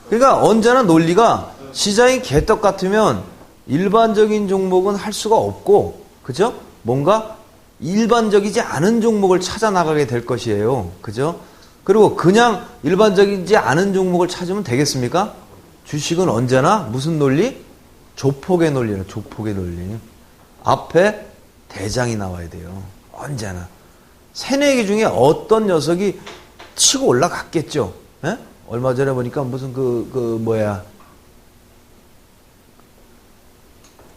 그러니까 언제나 논리가 시장이 개떡 같으면 일반적인 종목은 할 수가 없고 그죠? 뭔가 일반적이지 않은 종목을 찾아 나가게 될 것이에요. 그죠? 그리고 그냥 일반적이지 않은 종목을 찾으면 되겠습니까? 주식은 언제나 무슨 논리? 조폭의 논리예요. 조폭의 논리. 앞에 대장이 나와야 돼요. 언제나. 새내기 중에 어떤 녀석이 치고 올라갔겠죠. 에? 얼마 전에 보니까 무슨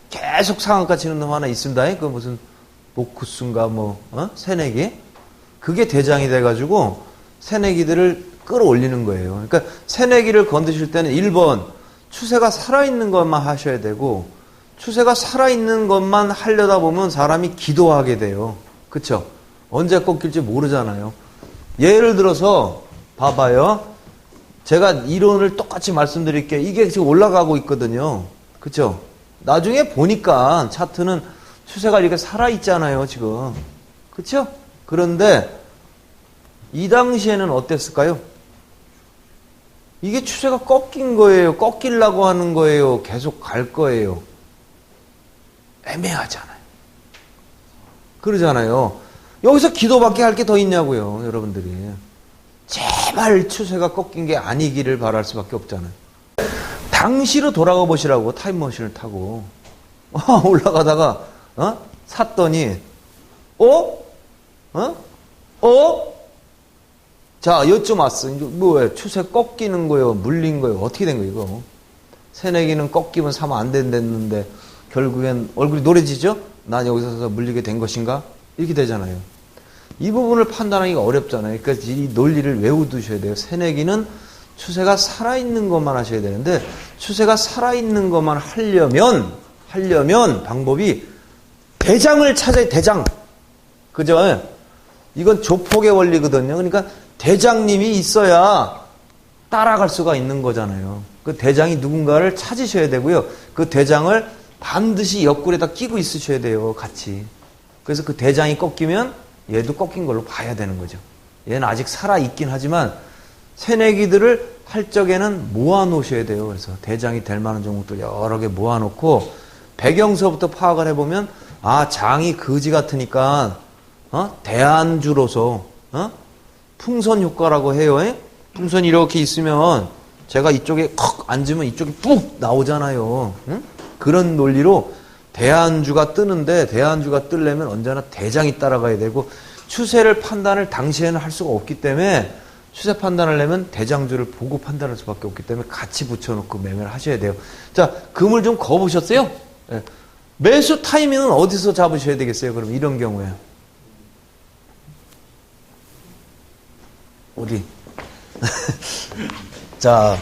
계속 상한가 치는 놈 하나 있습니다. 그 무슨 모쿠스인가 새내기. 그게 대장이 돼가지고 새내기들을 끌어올리는 거예요. 그러니까 새내기를 건드실 때는 1번 추세가 살아있는 것만 하셔야 되고 추세가 살아있는 것만 하려다 보면 사람이 기도하게 돼요. 그쵸? 언제 꺾일지 모르잖아요. 예를 들어서 봐봐요. 제가 이론을 똑같이 말씀드릴게요. 이게 지금 올라가고 있거든요. 그쵸? 나중에 보니까 차트는 추세가 이렇게 살아있잖아요. 지금. 그쵸? 그런데 이 당시에는 어땠을까요? 이게 추세가 꺾인 거예요. 꺾이려고 하는 거예요. 계속 갈 거예요. 애매하잖아요. 그러잖아요. 여기서 기도밖에 할 게 더 있냐고요. 여러분들이. 제발 추세가 꺾인 게 아니기를 바랄 수밖에 없잖아요. 당시로 돌아가 보시라고 타임머신을 타고 올라가다가 샀더니 자 여쭤 왔어. 이제 뭐예요? 추세 꺾이는 거예요? 물린 거예요? 어떻게 된 거예요? 이거 새내기는 꺾이면 사면 안 된다는데 결국엔 얼굴이 노래지죠? 난 여기서 서서 물리게 된 것인가? 이렇게 되잖아요. 이 부분을 판단하기가 어렵잖아요. 그러니까 이 논리를 외워두셔야 돼요. 새내기는 추세가 살아있는 것만 하셔야 되는데 추세가 살아있는 것만 하려면 방법이 대장을 찾아야 대장. 그죠? 이건 조폭의 원리거든요. 그러니까 대장님이 있어야 따라갈 수가 있는 거잖아요. 그 대장이 누군가를 찾으셔야 되고요. 그 대장을 반드시 옆구리에다 끼고 있으셔야 돼요. 같이. 그래서 그 대장이 꺾이면 얘도 꺾인 걸로 봐야 되는 거죠. 얘는 아직 살아있긴 하지만 새내기들을 할 적에는 모아놓으셔야 돼요. 그래서 대장이 될 만한 종목들 여러 개 모아놓고 배경서부터 파악을 해보면 장이 거지 같으니까 대안주로서 풍선 효과라고 해요. 풍선이 이렇게 있으면 제가 이쪽에 콕 앉으면 이쪽이 푹 나오잖아요. 응? 그런 논리로 대안주가 뜨는데 대안주가 뜨려면 언제나 대장이 따라가야 되고 추세를 판단을 당시에는 할 수가 없기 때문에 추세 판단을 내면 대장주를 보고 판단할 수밖에 없기 때문에 같이 붙여놓고 매매를 하셔야 돼요. 자, 금을 좀 거보셨어요? 네. 매수 타이밍은 어디서 잡으셔야 되겠어요? 그럼 이런 경우에 어디? 자,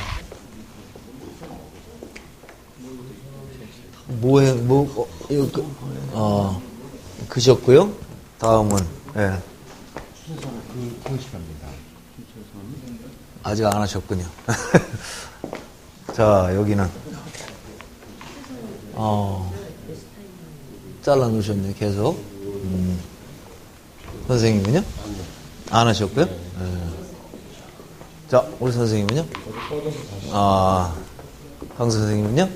그셨고요. 다음은 아직 안 하셨군요. 자, 여기는 잘라 놓으셨네요. 계속. 선생님은요? 안 하셨고요. 자, 우리 선생님은요? 강 선생님은요?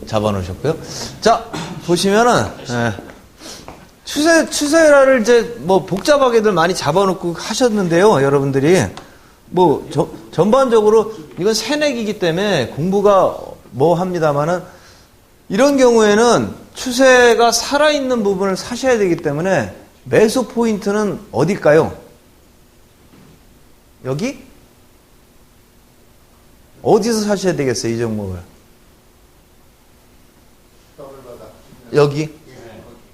잡아놓으셨고요. 자, 보시면은, 추세라를 이제 복잡하게들 많이 잡아놓고 하셨는데요. 여러분들이. 전반적으로 이건 새내기이기 때문에 공부가 뭐 합니다만은 이런 경우에는 추세가 살아있는 부분을 사셔야 되기 때문에 매수 포인트는 어딜까요? 여기? 어디서 사셔야 되겠어요, 이 종목을? 여기?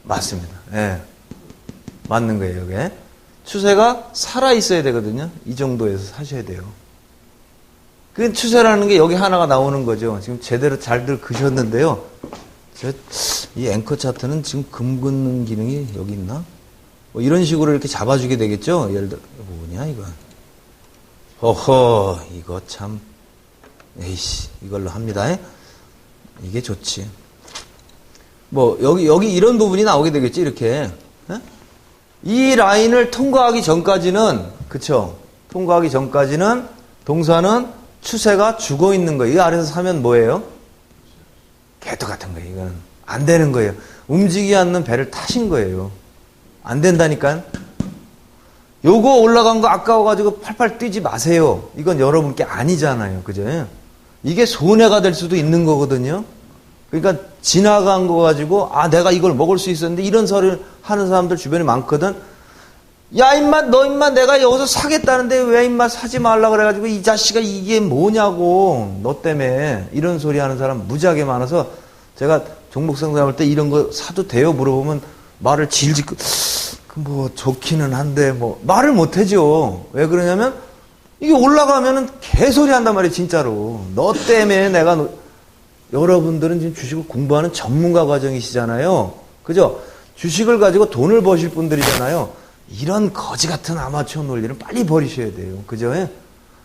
맞습니다. 예. 맞는 거예요, 여기. 추세가 살아있어야 되거든요. 이 정도에서 사셔야 돼요. 그 추세라는 게 여기 하나가 나오는 거죠. 지금 제대로 잘들 그셨는데요. 이 앵커 차트는 지금 금 긋는 기능이 여기 있나? 뭐 이런 식으로 이렇게 잡아주게 되겠죠? 예를 들어, 뭐냐, 이거. 허허, 이거 참, 에이씨, 이걸로 합니다. 이게 좋지. 뭐, 여기 이런 부분이 나오게 되겠지, 이렇게. 에? 이 라인을 통과하기 전까지는, 그쵸? 통과하기 전까지는, 동사는 추세가 죽어 있는 거예요. 이 아래서 사면 뭐예요? 개도 같은 거예요, 이거는. 안 되는 거예요. 움직이지 않는 배를 타신 거예요. 안 된다니까. 요거 올라간 거 아까워가지고 팔팔 뛰지 마세요. 이건 여러분께 아니잖아요. 그죠? 이게 손해가 될 수도 있는 거거든요. 그러니까 지나간 거 가지고 아 내가 이걸 먹을 수 있었는데 이런 소리를 하는 사람들 주변에 많거든. 야 임마 너 임마 내가 여기서 사겠다는데 왜 임마 사지 말라 그래가지고 이 자식아 이게 뭐냐고 너 때문에 이런 소리 하는 사람 무지하게 많아서 제가 종목 상담할 때 이런 거 사도 돼요 물어보면 말을 질질 뭐 좋기는 한데 뭐 말을 못 하죠. 왜 그러냐면 이게 올라가면은 개소리 한단 말이에요 진짜로. 너 때문에 내가 여러분들은 지금 주식을 공부하는 전문가 과정이시잖아요. 그죠? 주식을 가지고 돈을 버실 분들이잖아요. 이런 거지 같은 아마추어 논리는 빨리 버리셔야 돼요. 그죠?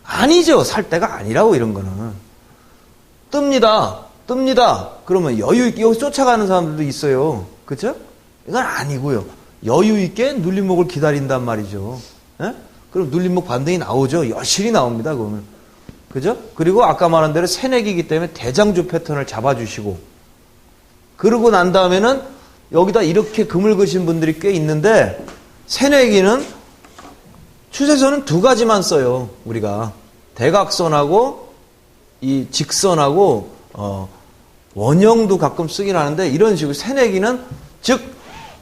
아니죠. 살 때가 아니라고 이런 거는. 뜹니다. 그러면 여유 있게 여기 쫓아가는 사람들도 있어요. 그죠? 이건 아니고요. 여유 있게 눌림목을 기다린단 말이죠. 예? 그럼 눌림목 반등이 나오죠. 여실히 나옵니다. 그러면. 그죠? 그리고 아까 말한 대로 새내기이기 때문에 대장주 패턴을 잡아주시고 그러고 난 다음에는 여기다 이렇게 금을 그신 분들이 꽤 있는데 새내기는 추세선은 두 가지만 써요. 우리가 대각선하고 이 직선하고 원형도 가끔 쓰긴 하는데 이런 식으로 새내기는 즉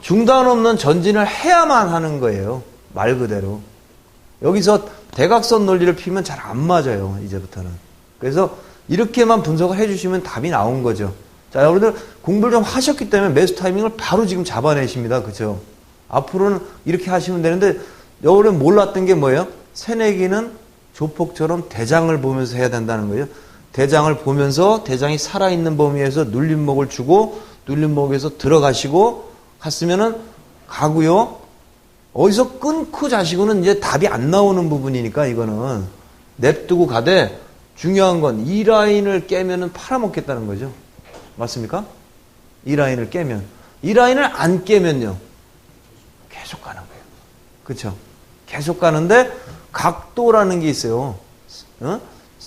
중단 없는 전진을 해야만 하는 거예요. 말 그대로. 여기서 대각선 논리를 피면 잘 안 맞아요. 이제부터는. 그래서 이렇게만 분석을 해주시면 답이 나온 거죠. 자, 여러분들 공부를 좀 하셨기 때문에 매수 타이밍을 바로 지금 잡아내십니다. 그죠? 앞으로는 이렇게 하시면 되는데 여러분 몰랐던 게 뭐예요? 새내기는 조폭처럼 대장을 보면서 해야 된다는 거예요. 대장을 보면서 대장이 살아있는 범위에서 눌림목을 주고 눌림목에서 들어가시고 갔으면은 가고요. 어디서 끊고 자시고는 이제 답이 안 나오는 부분이니까 이거는 냅두고 가되 중요한 건 이 라인을 깨면은 팔아먹겠다는 거죠. 맞습니까? 이 라인을 깨면. 이 라인을 안 깨면요. 계속 가는 거예요. 그렇죠? 계속 가는데 각도라는 게 있어요.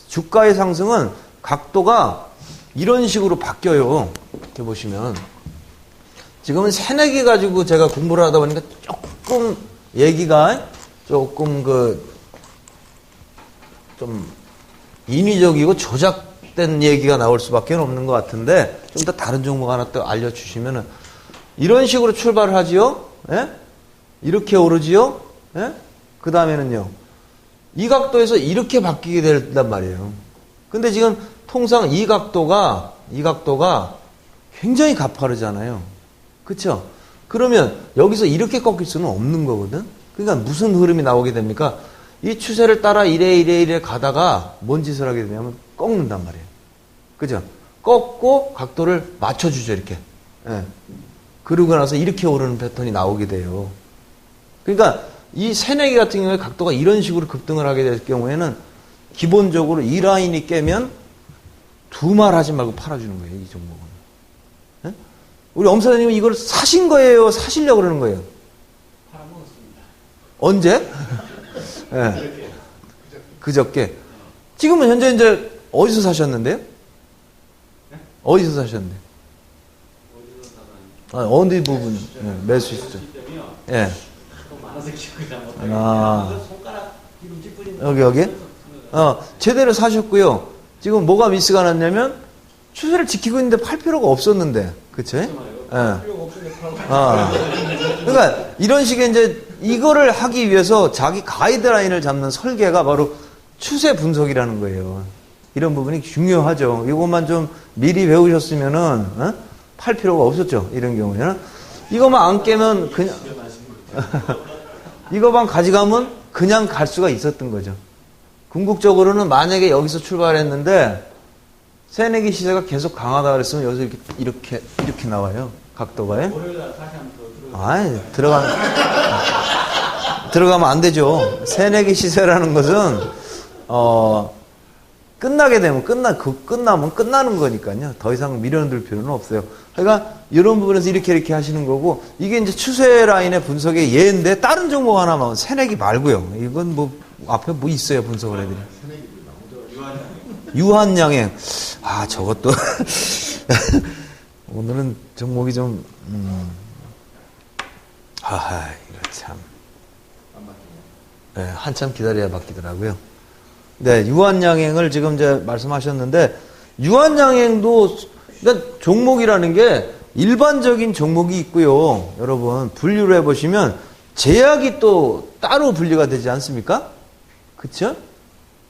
주가의 상승은 각도가 이런 식으로 바뀌어요. 이렇게 보시면. 지금은 새내기 가지고 제가 공부를 하다 보니까 조금 얘기가 조금 좀 인위적이고 조작된 얘기가 나올 수밖에 없는 것 같은데 좀 더 다른 종목 하나 또 알려주시면은 이런 식으로 출발을 하지요. 예? 이렇게 오르지요. 예? 그 다음에는요. 이 각도에서 이렇게 바뀌게 된단 말이에요. 근데 지금 통상 이 각도가 굉장히 가파르잖아요. 그렇죠? 그러면 여기서 이렇게 꺾일 수는 없는 거거든. 그러니까 무슨 흐름이 나오게 됩니까? 이 추세를 따라 이래 가다가 뭔 짓을 하게 되냐면 꺾는단 말이에요. 그죠? 꺾고 각도를 맞춰주죠, 이렇게. 예. 그러고 나서 이렇게 오르는 패턴이 나오게 돼요. 그러니까 이 새내기 같은 경우에 각도가 이런 식으로 급등을 하게 될 경우에는 기본적으로 이 라인이 깨면 두 말 하지 말고 팔아주는 거예요, 이 종목은. 예? 우리 엄사장님은 이걸 사신 거예요? 사시려고 그러는 거예요? 팔아먹었습니다. 언제? 예. 그저께. 지금은 현재 이제 어디서 사셨는데요? 네? 어디서 사셨는데? 어디서 사가니? 어느 부분? 매수 시점. 예. 또 많아서 기억이 안 못하겠네. 아. 손가락 뒤로 찌푸리는 여기? 제대로 사셨고요. 지금 뭐가 미스가 났냐면, 추세를 지키고 있는데 팔 필요가 없었는데, 그치? 예. 필요가 없으니까 팔고. 그러니까 이런 식의 이제 이거를 하기 위해서 자기 가이드라인을 잡는 설계가 바로 추세 분석이라는 거예요. 이런 부분이 중요하죠. 이것만 좀 미리 배우셨으면은 팔 필요가 없었죠. 이런 경우에는 이것만 안 깨면 그냥 이것만 가져가면 그냥 갈 수가 있었던 거죠. 궁극적으로는 만약에 여기서 출발했는데 새내기 시세가 계속 강하다 그랬으면 여기서 이렇게 나와요. 각도가. 월요일날 다시 한번 더 들어. 들어가면 안 되죠. 새내기 시세라는 것은 끝나게 되면 끝나면 끝나는 거니까요. 더 이상 밀어넣을 필요는 없어요. 그러니까 이런 부분에서 이렇게 하시는 거고, 이게 이제 추세 라인의 분석의 예인데 다른 종목 하나만 새내기 말고요. 이건 뭐 앞에 뭐 있어요, 분석을 해드리. 유한양행. 저것도 오늘은 종목이 좀 이거 참. 네, 한참 기다려야 바뀌더라고요. 네, 유한양행을 지금 이제 말씀하셨는데, 유한양행도, 그러니까 종목이라는 게 일반적인 종목이 있고요. 여러분, 분류를 해보시면, 제약이 또 따로 분류가 되지 않습니까? 그쵸?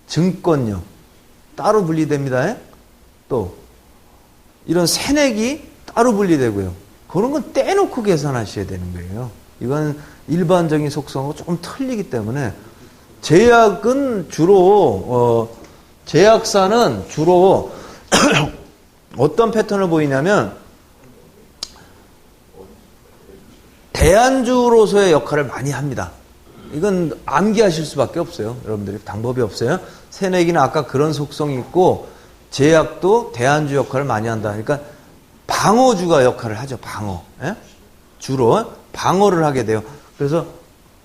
증권요. 따로 분리됩니다. 또, 이런 새내기 따로 분리되고요. 그런 건 떼놓고 계산하셔야 되는 거예요. 이건 일반적인 속성하고 조금 틀리기 때문에, 제약은 주로 제약사는 주로 어떤 패턴을 보이냐면 대안주로서의 역할을 많이 합니다. 이건 암기하실 수밖에 없어요. 여러분들이 방법이 없어요. 새내기는 아까 그런 속성이 있고, 제약도 대안주 역할을 많이 한다. 그러니까 방어주가 역할을 하죠. 방어. 예? 주로 방어를 하게 돼요. 그래서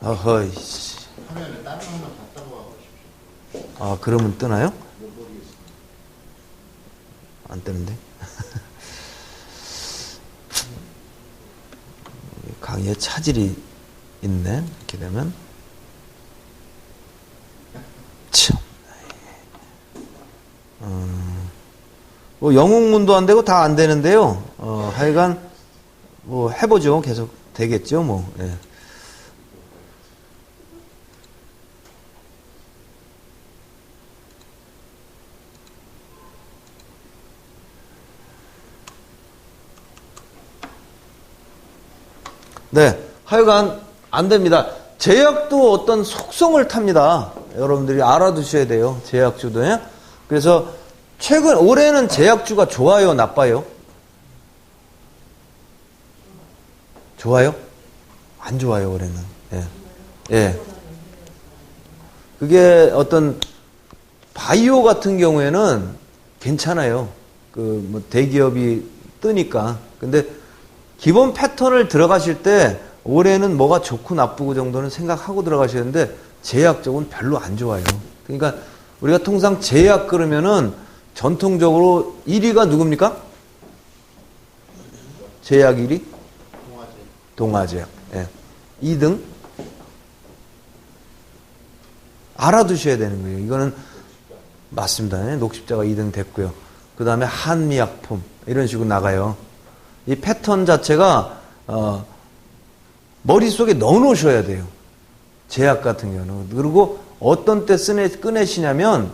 화면에 다른 하나 봤다고 하고 싶죠. 그러면 뜨나요? 모르겠습니다. 안 뜨는데. 강의에 차질이 있네. 이렇게 되면. 참. 뭐 영웅문도 안 되고 다 안 되는데요. 하여간 뭐 해보죠. 계속 되겠죠. 뭐. 예. 네, 하여간 안 됩니다. 제약도 어떤 속성을 탑니다. 여러분들이 알아두셔야 돼요. 제약주도요. 그래서 올해는 제약주가 좋아요, 나빠요? 좋아요? 안 좋아요, 올해는. 예. 예. 그게 어떤 바이오 같은 경우에는 괜찮아요. 뭐 대기업이 뜨니까. 근데 기본 패턴을 들어가실 때 올해는 뭐가 좋고 나쁘고 정도는 생각하고 들어가셔야 되는데, 제약 쪽은 별로 안 좋아요. 그러니까 우리가 통상 제약 그러면은 전통적으로 1위가 누굽니까? 제약 1위? 동아제약. 예. 2등? 알아두셔야 되는 거예요. 이거는 맞습니다. 녹십자가 2등 됐고요. 그 다음에 한미약품 이런 식으로 나가요. 이 패턴 자체가 머릿속에 넣어놓으셔야 돼요. 제약 같은 경우는. 그리고 어떤 때 꺼내시냐면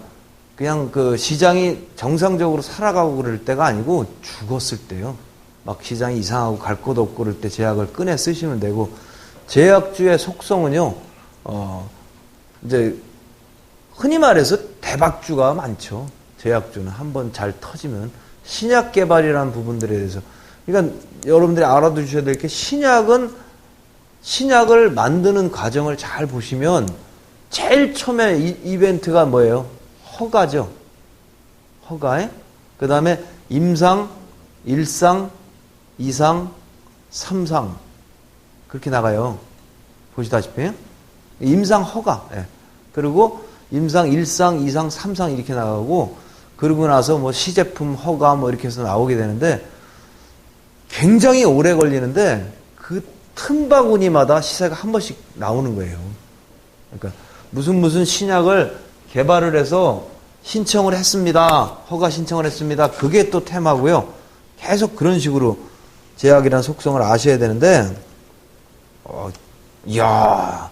그냥 그 시장이 정상적으로 살아가고 그럴 때가 아니고 죽었을 때요. 막 시장이 이상하고 갈 곳 없고 그럴 때 제약을 꺼내 쓰시면 되고, 제약주의 속성은요, 이제 흔히 말해서 대박주가 많죠. 제약주는 한번 잘 터지면 신약 개발이라는 부분들에 대해서. 그러니까 여러분들이 알아두셔야 될 게, 신약을 만드는 과정을 잘 보시면 제일 처음에 이벤트가 뭐예요? 허가죠. 허가에. 그 다음에 임상, 1상, 2상, 3상. 그렇게 나가요. 보시다시피. 임상 허가. 예. 그리고 임상 1상, 2상, 3상 이렇게 나가고, 그러고 나서 뭐 시제품 허가 뭐 이렇게 해서 나오게 되는데, 굉장히 오래 걸리는데, 그 틈바구니마다 시세가 한 번씩 나오는 거예요. 그러니까 무슨 신약을 개발을 해서 신청을 했습니다. 허가 신청을 했습니다. 그게 또 테마고요. 계속 그런 식으로 제약이라는 속성을 아셔야 되는데, 이야,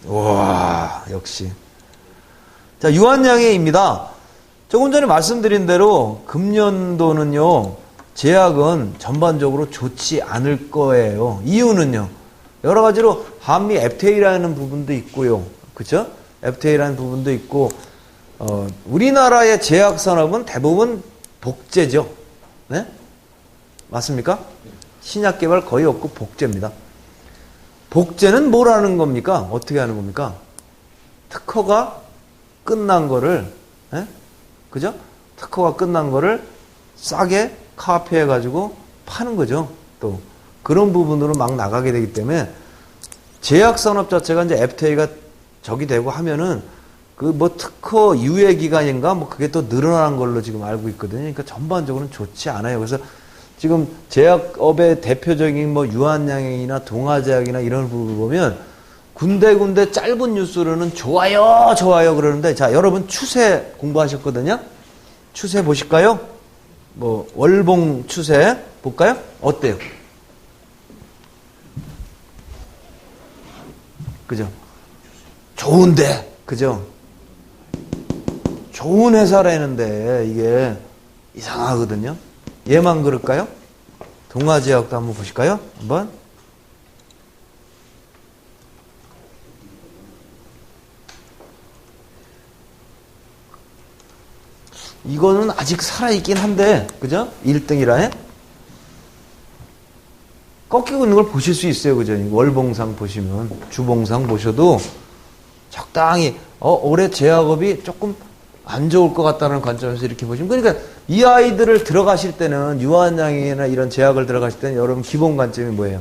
와, 역시. 자, 유한양해입니다. 조금 전에 말씀드린 대로 금년도는요, 제약은 전반적으로 좋지 않을 거예요. 이유는요, 여러 가지로 한미 FTA라는 부분도 있고요. 그죠? FTA라는 부분도 있고, 우리나라의 제약 산업은 대부분 복제죠. 네? 맞습니까? 신약 개발 거의 없고 복제입니다. 복제는 뭘 하는 겁니까? 어떻게 하는 겁니까? 특허가 끝난 거를, 예? 그죠? 특허가 끝난 거를 싸게 카피해가지고 파는 거죠. 또 그런 부분으로 막 나가게 되기 때문에 제약 산업 자체가 이제 FTA가 적이 되고 하면은 그 뭐 특허 유예 기간인가 뭐 그게 또 늘어난 걸로 지금 알고 있거든요. 그러니까 전반적으로는 좋지 않아요. 그래서 지금 제약업의 대표적인 뭐 유한양행이나 동아제약이나 이런 부분을 보면 군데군데 짧은 뉴스로는 좋아요, 좋아요 그러는데, 자, 여러분 추세 공부하셨거든요? 추세 보실까요? 뭐, 월봉 추세 볼까요? 어때요? 그죠? 좋은데, 그죠? 좋은 회사라는데, 이게 이상하거든요? 얘만 그럴까요? 동아제약도 한번 보실까요? 한번. 이거는 아직 살아있긴 한데, 그죠? 1등이라. 꺾이고 있는 걸 보실 수 있어요. 그죠? 월봉상 보시면, 주봉상 보셔도 적당히, 올해 제약업이 조금 안 좋을 것 같다는 관점에서 이렇게 보시면, 그러니까 이 아이들을 들어가실 때는, 유한양이나 이런 제약을 들어가실 때는 여러분 기본 관점이 뭐예요?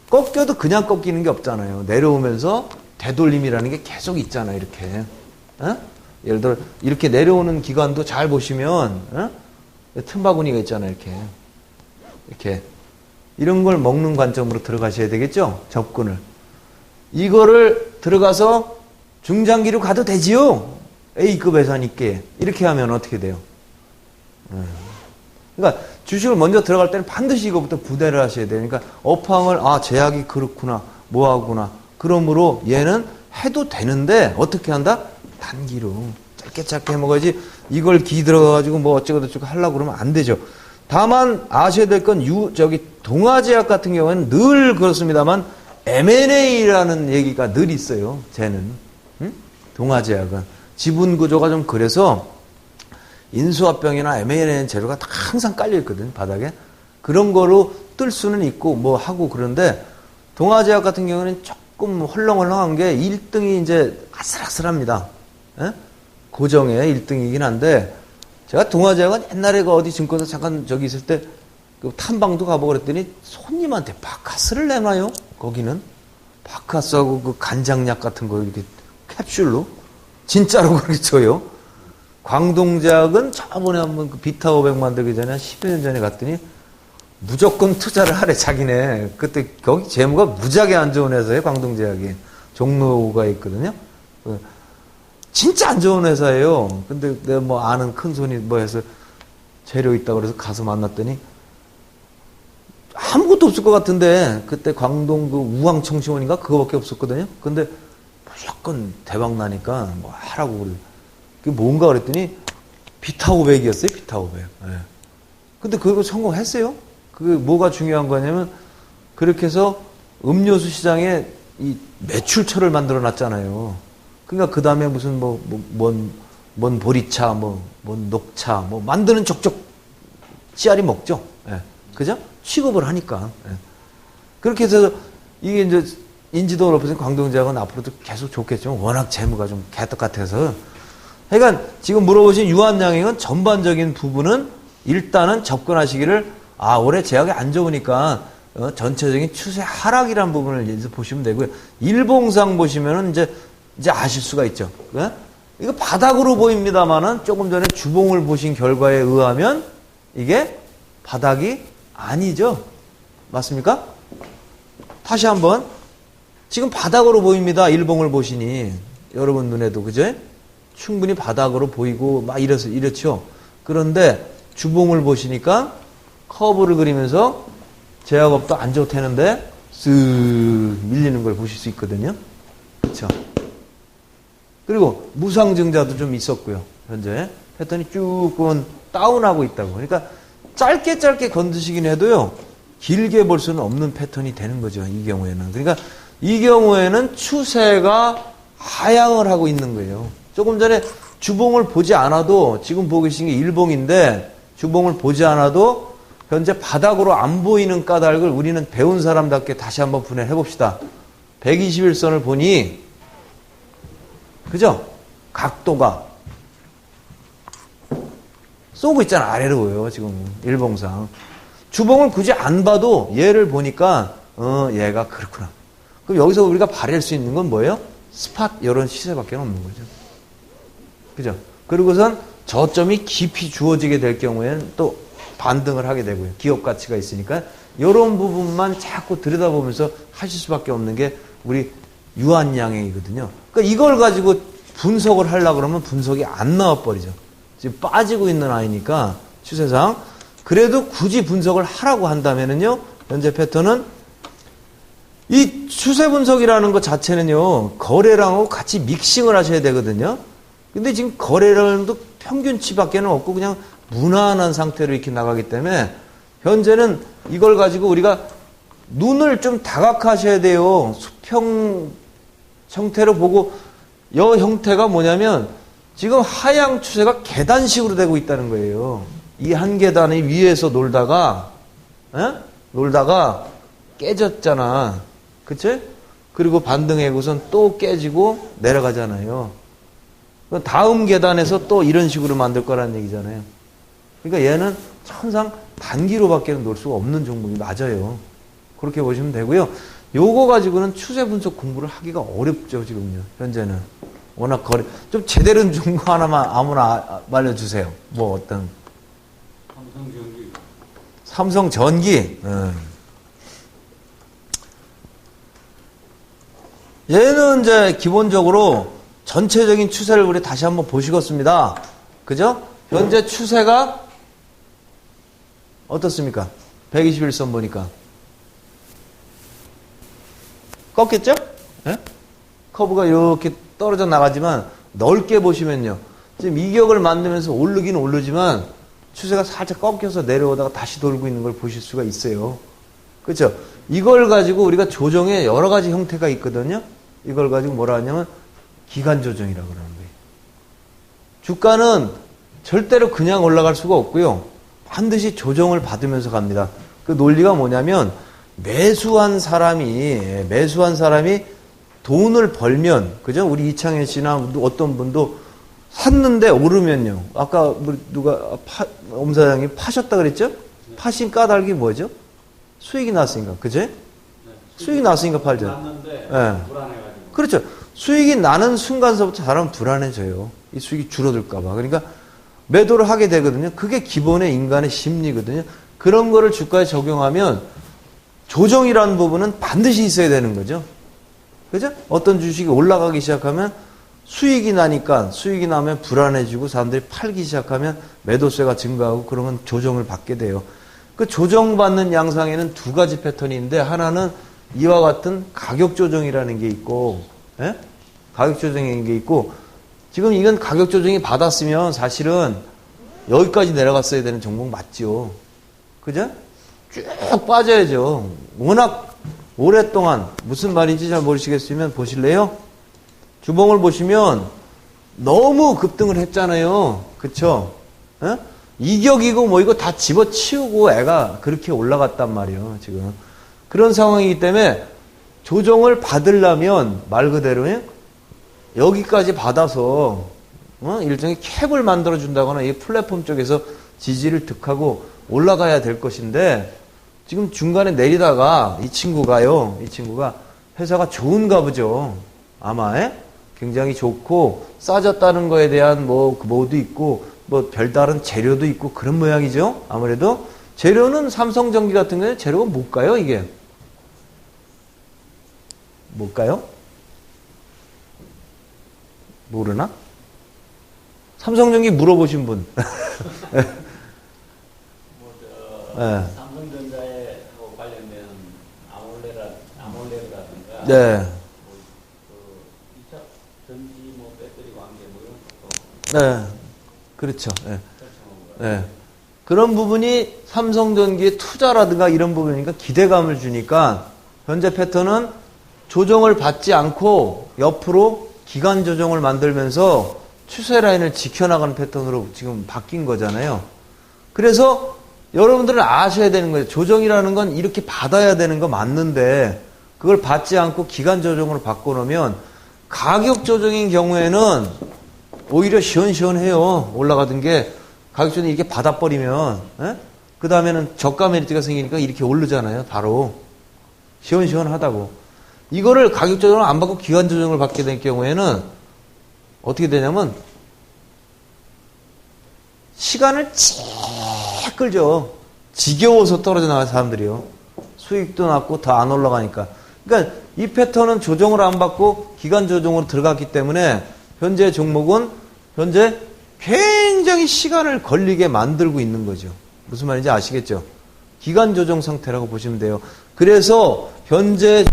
꺾여도 그냥 꺾이는 게 없잖아요. 내려오면서 되돌림이라는 게 계속 있잖아요. 이렇게. 예를 들어 이렇게 내려오는 기간도 잘 보시면 틈바구니가 있잖아요. 이렇게 이런 걸 먹는 관점으로 들어가셔야 되겠죠. 접근을. 이거를 들어가서 중장기로 가도 되지요. A급 회사니까. 이렇게 하면 어떻게 돼요? 그러니까 주식을 먼저 들어갈 때는 반드시 이거부터 구대를 하셔야 돼요. 그러니까 업황을 제약이 그렇구나, 뭐하구나. 그러므로 얘는 해도 되는데 어떻게 한다? 단기로 짧게 해먹어야지 이걸 기 들어가가지고 뭐 어쩌고저쩌고 하려고 그러면 안 되죠. 다만 아셔야 될 건 동아제약 같은 경우에는 늘 그렇습니다만 M&A라는 얘기가 늘 있어요. 쟤는 동아제약은 지분 구조가 좀 그래서 인수합병이나 M&A 재료가 다 항상 깔려 있거든요. 바닥에. 그런 거로 뜰 수는 있고 뭐 하고 그런데 동아제약 같은 경우는 조금 헐렁헐렁한 게 1등이 이제 아슬아슬합니다. 고정의 1등이긴 한데 제가 동아제약은 옛날에 그 어디 증권사 잠깐 저기 있을 때 그 탐방도 가보고 그랬더니 손님한테 바카스를 내놔요. 거기는 바카스하고 그 간장약 같은 거 이렇게 캡슐로 진짜로 그렇게 줘요. 광동제약은 저번에 한번 그 비타 500 만들기 전에 한 10여 년 전에 갔더니 무조건 투자를 하래 자기네. 그때 거기 재무가 무지하게 안 좋은 회사예요. 광동제약이 종로가 있거든요. 진짜 안 좋은 회사예요. 근데 내가 뭐 아는 큰 손이 뭐 해서 재료 있다고 그래서 가서 만났더니 아무것도 없을 것 같은데 그때 광동 그 우황청심원인가 그거밖에 없었거든요. 근데 무조건 대박 나니까 뭐 하라고 그래. 그게 뭔가 그랬더니 비타 500이었어요. 비타 500. 네. 근데 그거 성공했어요. 그게 뭐가 중요한 거냐면 그렇게 해서 음료수 시장에 이 매출처를 만들어 놨잖아요. 그러니까 그 다음에 무슨 뭔 보리차, 뭔 녹차, 만드는 족족 씨알이 먹죠. 예. 그죠? 취급을 하니까. 예. 그렇게 해서 이게 이제 인지도가 높아서 광동제약은 앞으로도 계속 좋겠죠. 워낙 재무가 좀 개떡 같아서. 그러니까 지금 물어보신 유한양행은 전반적인 부분은 일단은 접근하시기를 올해 제약이 안 좋으니까 전체적인 추세 하락이라는 부분을 이제 보시면 되고요. 일봉상 보시면은 이제 아실 수가 있죠. 이거 바닥으로 보입니다만은 조금 전에 주봉을 보신 결과에 의하면 이게 바닥이 아니죠. 맞습니까? 다시 한번 지금 바닥으로 보입니다. 일봉을 보시니 여러분 눈에도 그죠? 충분히 바닥으로 보이고 막 이렇죠. 그런데 주봉을 보시니까 커브를 그리면서 제약업도 안 좋다는데 쓱 밀리는 걸 보실 수 있거든요. 그렇죠. 그리고 무상증자도 좀 있었고요. 현재 패턴이 쭉 다운하고 있다고. 그러니까 짧게 건드시긴 해도요. 길게 볼 수는 없는 패턴이 되는 거죠. 이 경우에는. 그러니까 이 경우에는 추세가 하향을 하고 있는 거예요. 조금 전에 주봉을 보지 않아도 지금 보고 계신 게 일봉인데 주봉을 보지 않아도 현재 바닥으로 안 보이는 까닭을 우리는 배운 사람답게 다시 한번 분해해 봅시다. 121선을 보니 그죠? 각도가 쏘고 있잖아. 아래로요. 지금 일봉상. 주봉을 굳이 안 봐도 얘를 보니까 얘가 그렇구나. 그럼 여기서 우리가 발휘할 수 있는 건 뭐예요? 스팟 이런 시세밖에 없는 거죠. 그죠? 그리고선 저점이 깊이 주어지게 될 경우에는 또 반등을 하게 되고요. 기업 가치가 있으니까 이런 부분만 자꾸 들여다보면서 하실 수밖에 없는 게 우리 유한양행이거든요. 그러니까 이걸 가지고 분석을 하려고 그러면 분석이 안 나와버리죠. 지금 빠지고 있는 아이니까 추세상. 그래도 굳이 분석을 하라고 한다면은요, 현재 패턴은 이 추세 분석이라는 것 자체는요, 거래량하고 같이 믹싱을 하셔야 되거든요. 근데 지금 거래량도 평균치밖에는 없고 그냥 무난한 상태로 이렇게 나가기 때문에 현재는 이걸 가지고 우리가 눈을 좀 다각하셔야 돼요. 수평 형태로 보고 여 형태가 뭐냐면 지금 하향 추세가 계단식으로 되고 있다는 거예요. 이 한 계단이 위에서 놀다가 깨졌잖아. 그치? 그리고 반등해고선 또 깨지고 내려가잖아요. 다음 계단에서 또 이런 식으로 만들 거라는 얘기잖아요. 그러니까 얘는 항상 단기로밖에 놀 수가 없는 종목이 맞아요. 그렇게 보시면 되고요. 요거 가지고는 추세 분석 공부를 하기가 어렵죠, 지금요. 현재는. 워낙 좀 제대로 된 종목 하나만 아무나 말려주세요. 뭐 어떤. 삼성전기. 삼성전기. 얘는 이제 기본적으로 전체적인 추세를 우리 다시 한번 보시겠습니다. 그죠? 현재 추세가 어떻습니까? 121선 보니까. 꺾였죠? 네? 커브가 이렇게 떨어져 나가지만 넓게 보시면요. 지금 이격을 만들면서 오르기는 오르지만 추세가 살짝 꺾여서 내려오다가 다시 돌고 있는 걸 보실 수가 있어요. 그렇죠? 이걸 가지고 우리가 조정의 여러 가지 형태가 있거든요. 이걸 가지고 뭐라 하냐면 기간 조정이라고 그러는 거예요. 주가는 절대로 그냥 올라갈 수가 없고요. 반드시 조정을 받으면서 갑니다. 그 논리가 뭐냐면 매수한 사람이 돈을 벌면, 그죠? 우리 이창현 씨나 어떤 분도 샀는데 오르면요. 아까 누가 엄 사장님 파셨다 그랬죠? 파신 까닭이 뭐죠? 수익이 났으니까, 그죠? 수익이 났으니까 팔죠. 났는데 네. 불안해가지고. 그렇죠. 수익이 나는 순간서부터 사람은 불안해져요. 이 수익이 줄어들까봐. 그러니까 매도를 하게 되거든요. 그게 기본의 인간의 심리거든요. 그런 거를 주가에 적용하면 조정이라는 부분은 반드시 있어야 되는 거죠. 그죠? 어떤 주식이 올라가기 시작하면 수익이 나면 불안해지고 사람들이 팔기 시작하면 매도세가 증가하고 그러면 조정을 받게 돼요. 그 조정받는 양상에는 두 가지 패턴이 있는데 하나는 이와 같은 가격 조정이라는 게 있고, 예? 가격 조정이라는 게 있고, 지금 이건 가격 조정이 받았으면 사실은 여기까지 내려갔어야 되는 종목 맞죠. 그죠? 쭉 빠져야죠. 워낙 오랫동안 무슨 말인지 잘 모르시겠으면 보실래요? 주봉을 보시면 너무 급등을 했잖아요. 그쵸? 예? 이격이고 뭐 이거 다 집어치우고 애가 그렇게 올라갔단 말이에요. 지금. 그런 상황이기 때문에 조정을 받으려면 말 그대로 여기까지 받아서 일종의 캡을 만들어 준다거나 이 플랫폼 쪽에서 지지를 득하고 올라가야 될 것인데 지금 중간에 내리다가 이 친구가 회사가 좋은가 보죠. 아마 굉장히 좋고 싸졌다는 거에 대한 뭐도 있고 뭐 별다른 재료도 있고 그런 모양이죠. 아무래도 재료는 삼성전기 같은 경우에 재료가 뭘까요? 이게 뭘까요? 모르나? 삼성전기 물어보신 분. 네. 삼성전자에 하고 관련된 아몰레라든가 네. 그 2차 전지 배터리 관계 이런 것도 네. 그렇죠. 네. 설정한 거예요. 네. 그런 부분이 삼성전기의 투자라든가 이런 부분이니까 기대감을 주니까 현재 패턴은 조정을 받지 않고 옆으로 기간 조정을 만들면서 추세 라인을 지켜나가는 패턴으로 지금 바뀐 거잖아요. 그래서 여러분들은 아셔야 되는 거예요. 조정이라는 건 이렇게 받아야 되는 거 맞는데 그걸 받지 않고 기간 조정으로 바꿔놓으면 가격 조정인 경우에는 오히려 시원시원해요. 올라가던 게 가격 조정이 이렇게 받아버리면 그 다음에는 저가 메리트가 생기니까 이렇게 오르잖아요. 바로 시원시원하다고. 이거를 가격 조정을 안 받고 기간 조정을 받게 될 경우에는 어떻게 되냐면 시간을 쫙 끌죠. 지겨워서 떨어져 나가는 사람들이요. 수익도 낮고 더 안 올라가니까. 그러니까 이 패턴은 조정을 안 받고 기간 조정으로 들어갔기 때문에 현재 종목은 현재 굉장히 시간을 걸리게 만들고 있는 거죠. 무슨 말인지 아시겠죠? 기간 조정 상태라고 보시면 돼요. 그래서 현재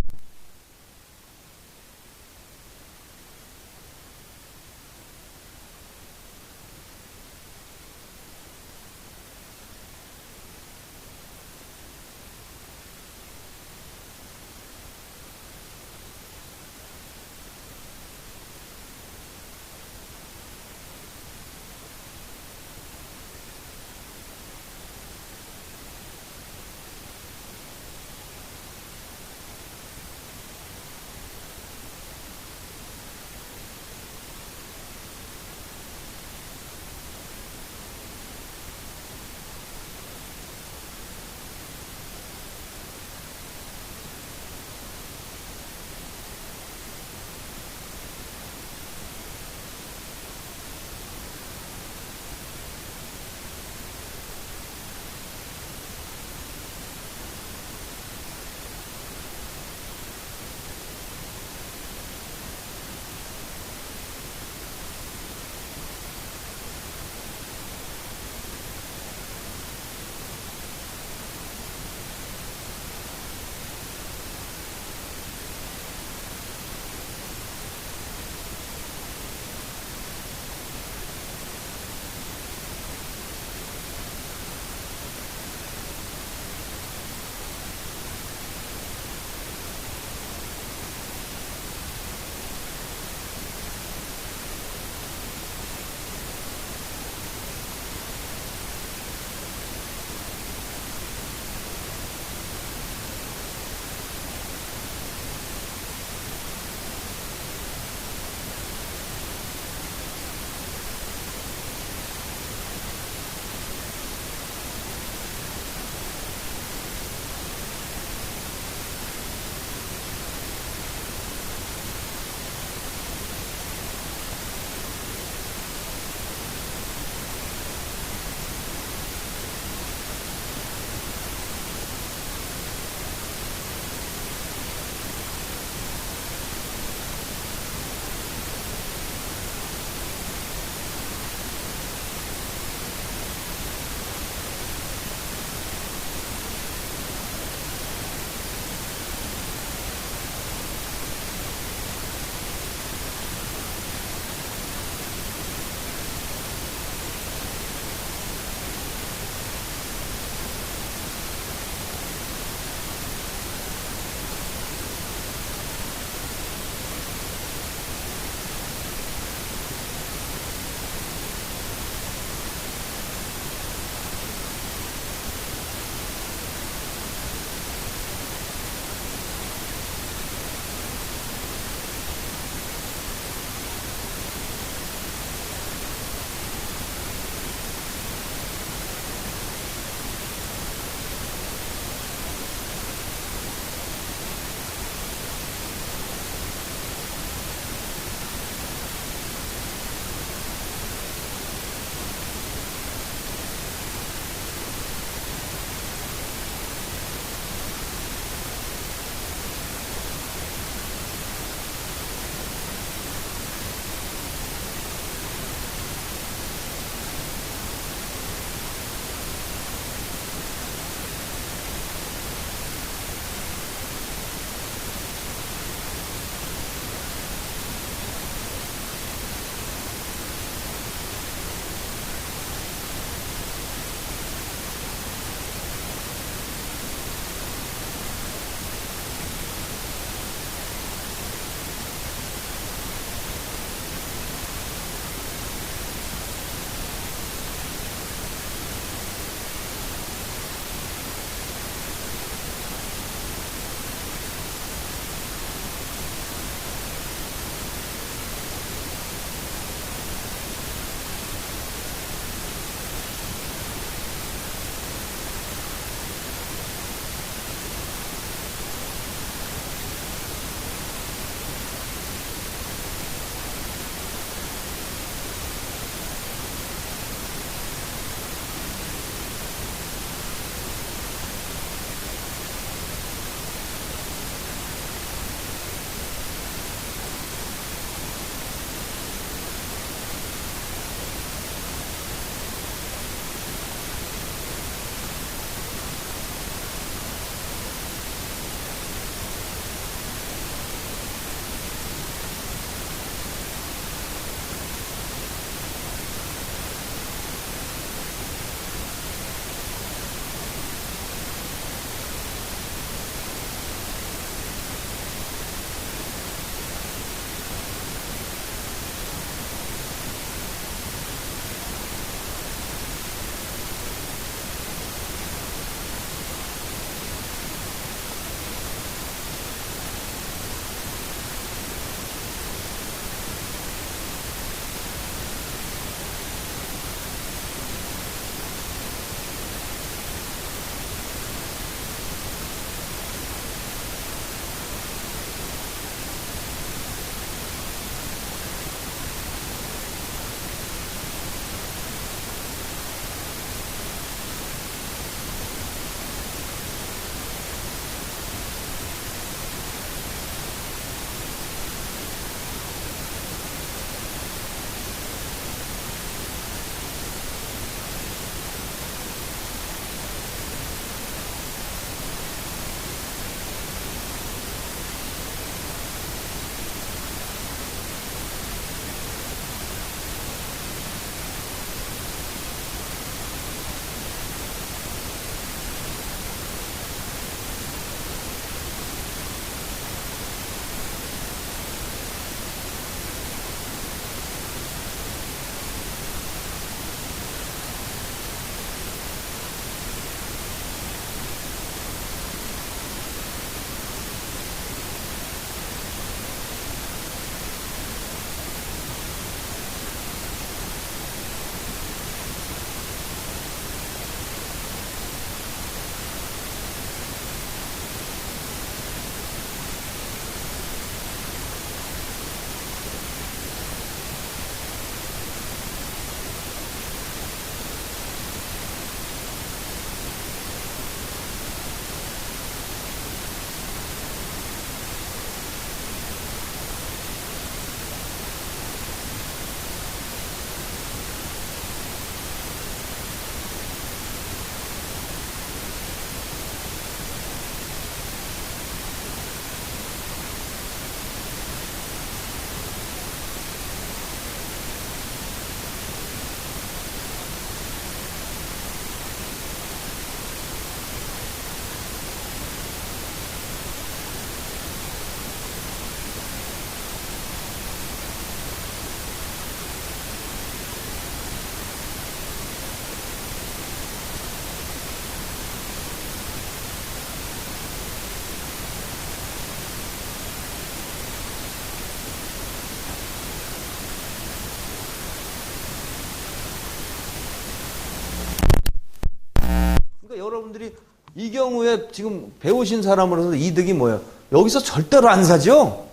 이 경우에 지금 배우신 사람으로서 이득이 뭐예요? 여기서 절대로 안 사죠?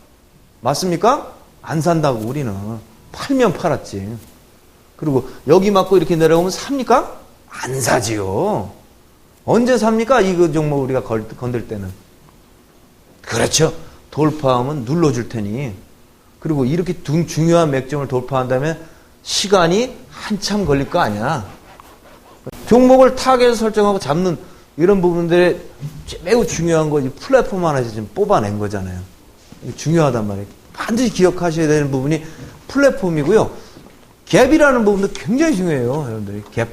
맞습니까? 안 산다고 우리는. 팔면 팔았지. 그리고 여기 맞고 이렇게 내려오면 삽니까? 안 사지요. 언제 삽니까? 이거 종목 우리가 건들 때는. 그렇죠. 돌파하면 눌러줄 테니. 그리고 이렇게 중요한 맥점을 돌파한다면 시간이 한참 걸릴 거 아니야. 종목을 타겟 설정하고 잡는 이런 부분들에 매우 중요한 거, 이 플랫폼 하나 지금 뽑아낸 거잖아요. 이게 중요하단 말이에요. 반드시 기억하셔야 되는 부분이 플랫폼이고요. 갭이라는 부분도 굉장히 중요해요, 여러분들이. 갭.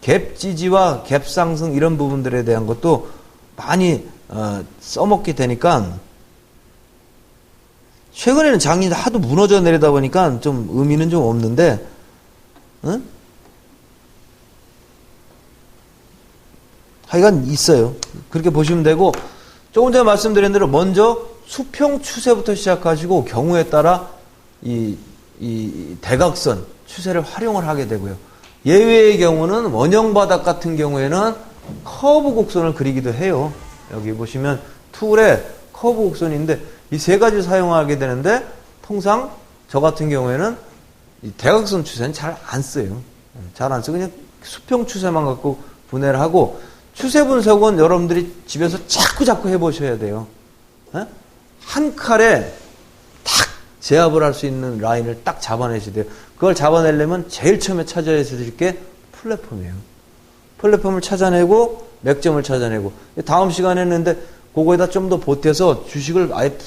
갭 지지와 갭 상승 이런 부분들에 대한 것도 많이 써먹게 되니까 최근에는 장이 하도 무너져 내리다 보니까 좀 의미는 좀 없는데, 응? 하여간 있어요. 그렇게 보시면 되고, 조금 전에 말씀드린 대로 먼저 수평 추세부터 시작하시고 경우에 따라 이 대각선 추세를 활용을 하게 되고요. 예외의 경우는 원형 바닥 같은 경우에는 커브 곡선을 그리기도 해요. 여기 보시면 툴에 커브 곡선인데 이 세 가지를 사용하게 되는데 통상 저 같은 경우에는 이 대각선 추세는 잘 안 써요. 잘 안 쓰고 그냥 수평 추세만 갖고 분해를 하고 추세 분석은 여러분들이 집에서 자꾸 해보셔야 돼요. 한 칼에 딱 제압을 할 수 있는 라인을 딱 잡아내셔야 돼요. 그걸 잡아내려면 제일 처음에 찾아야 될 게 플랫폼이에요. 플랫폼을 찾아내고 맥점을 찾아내고 다음 시간에 했는데 그거에다 좀 더 보태서 주식을 아예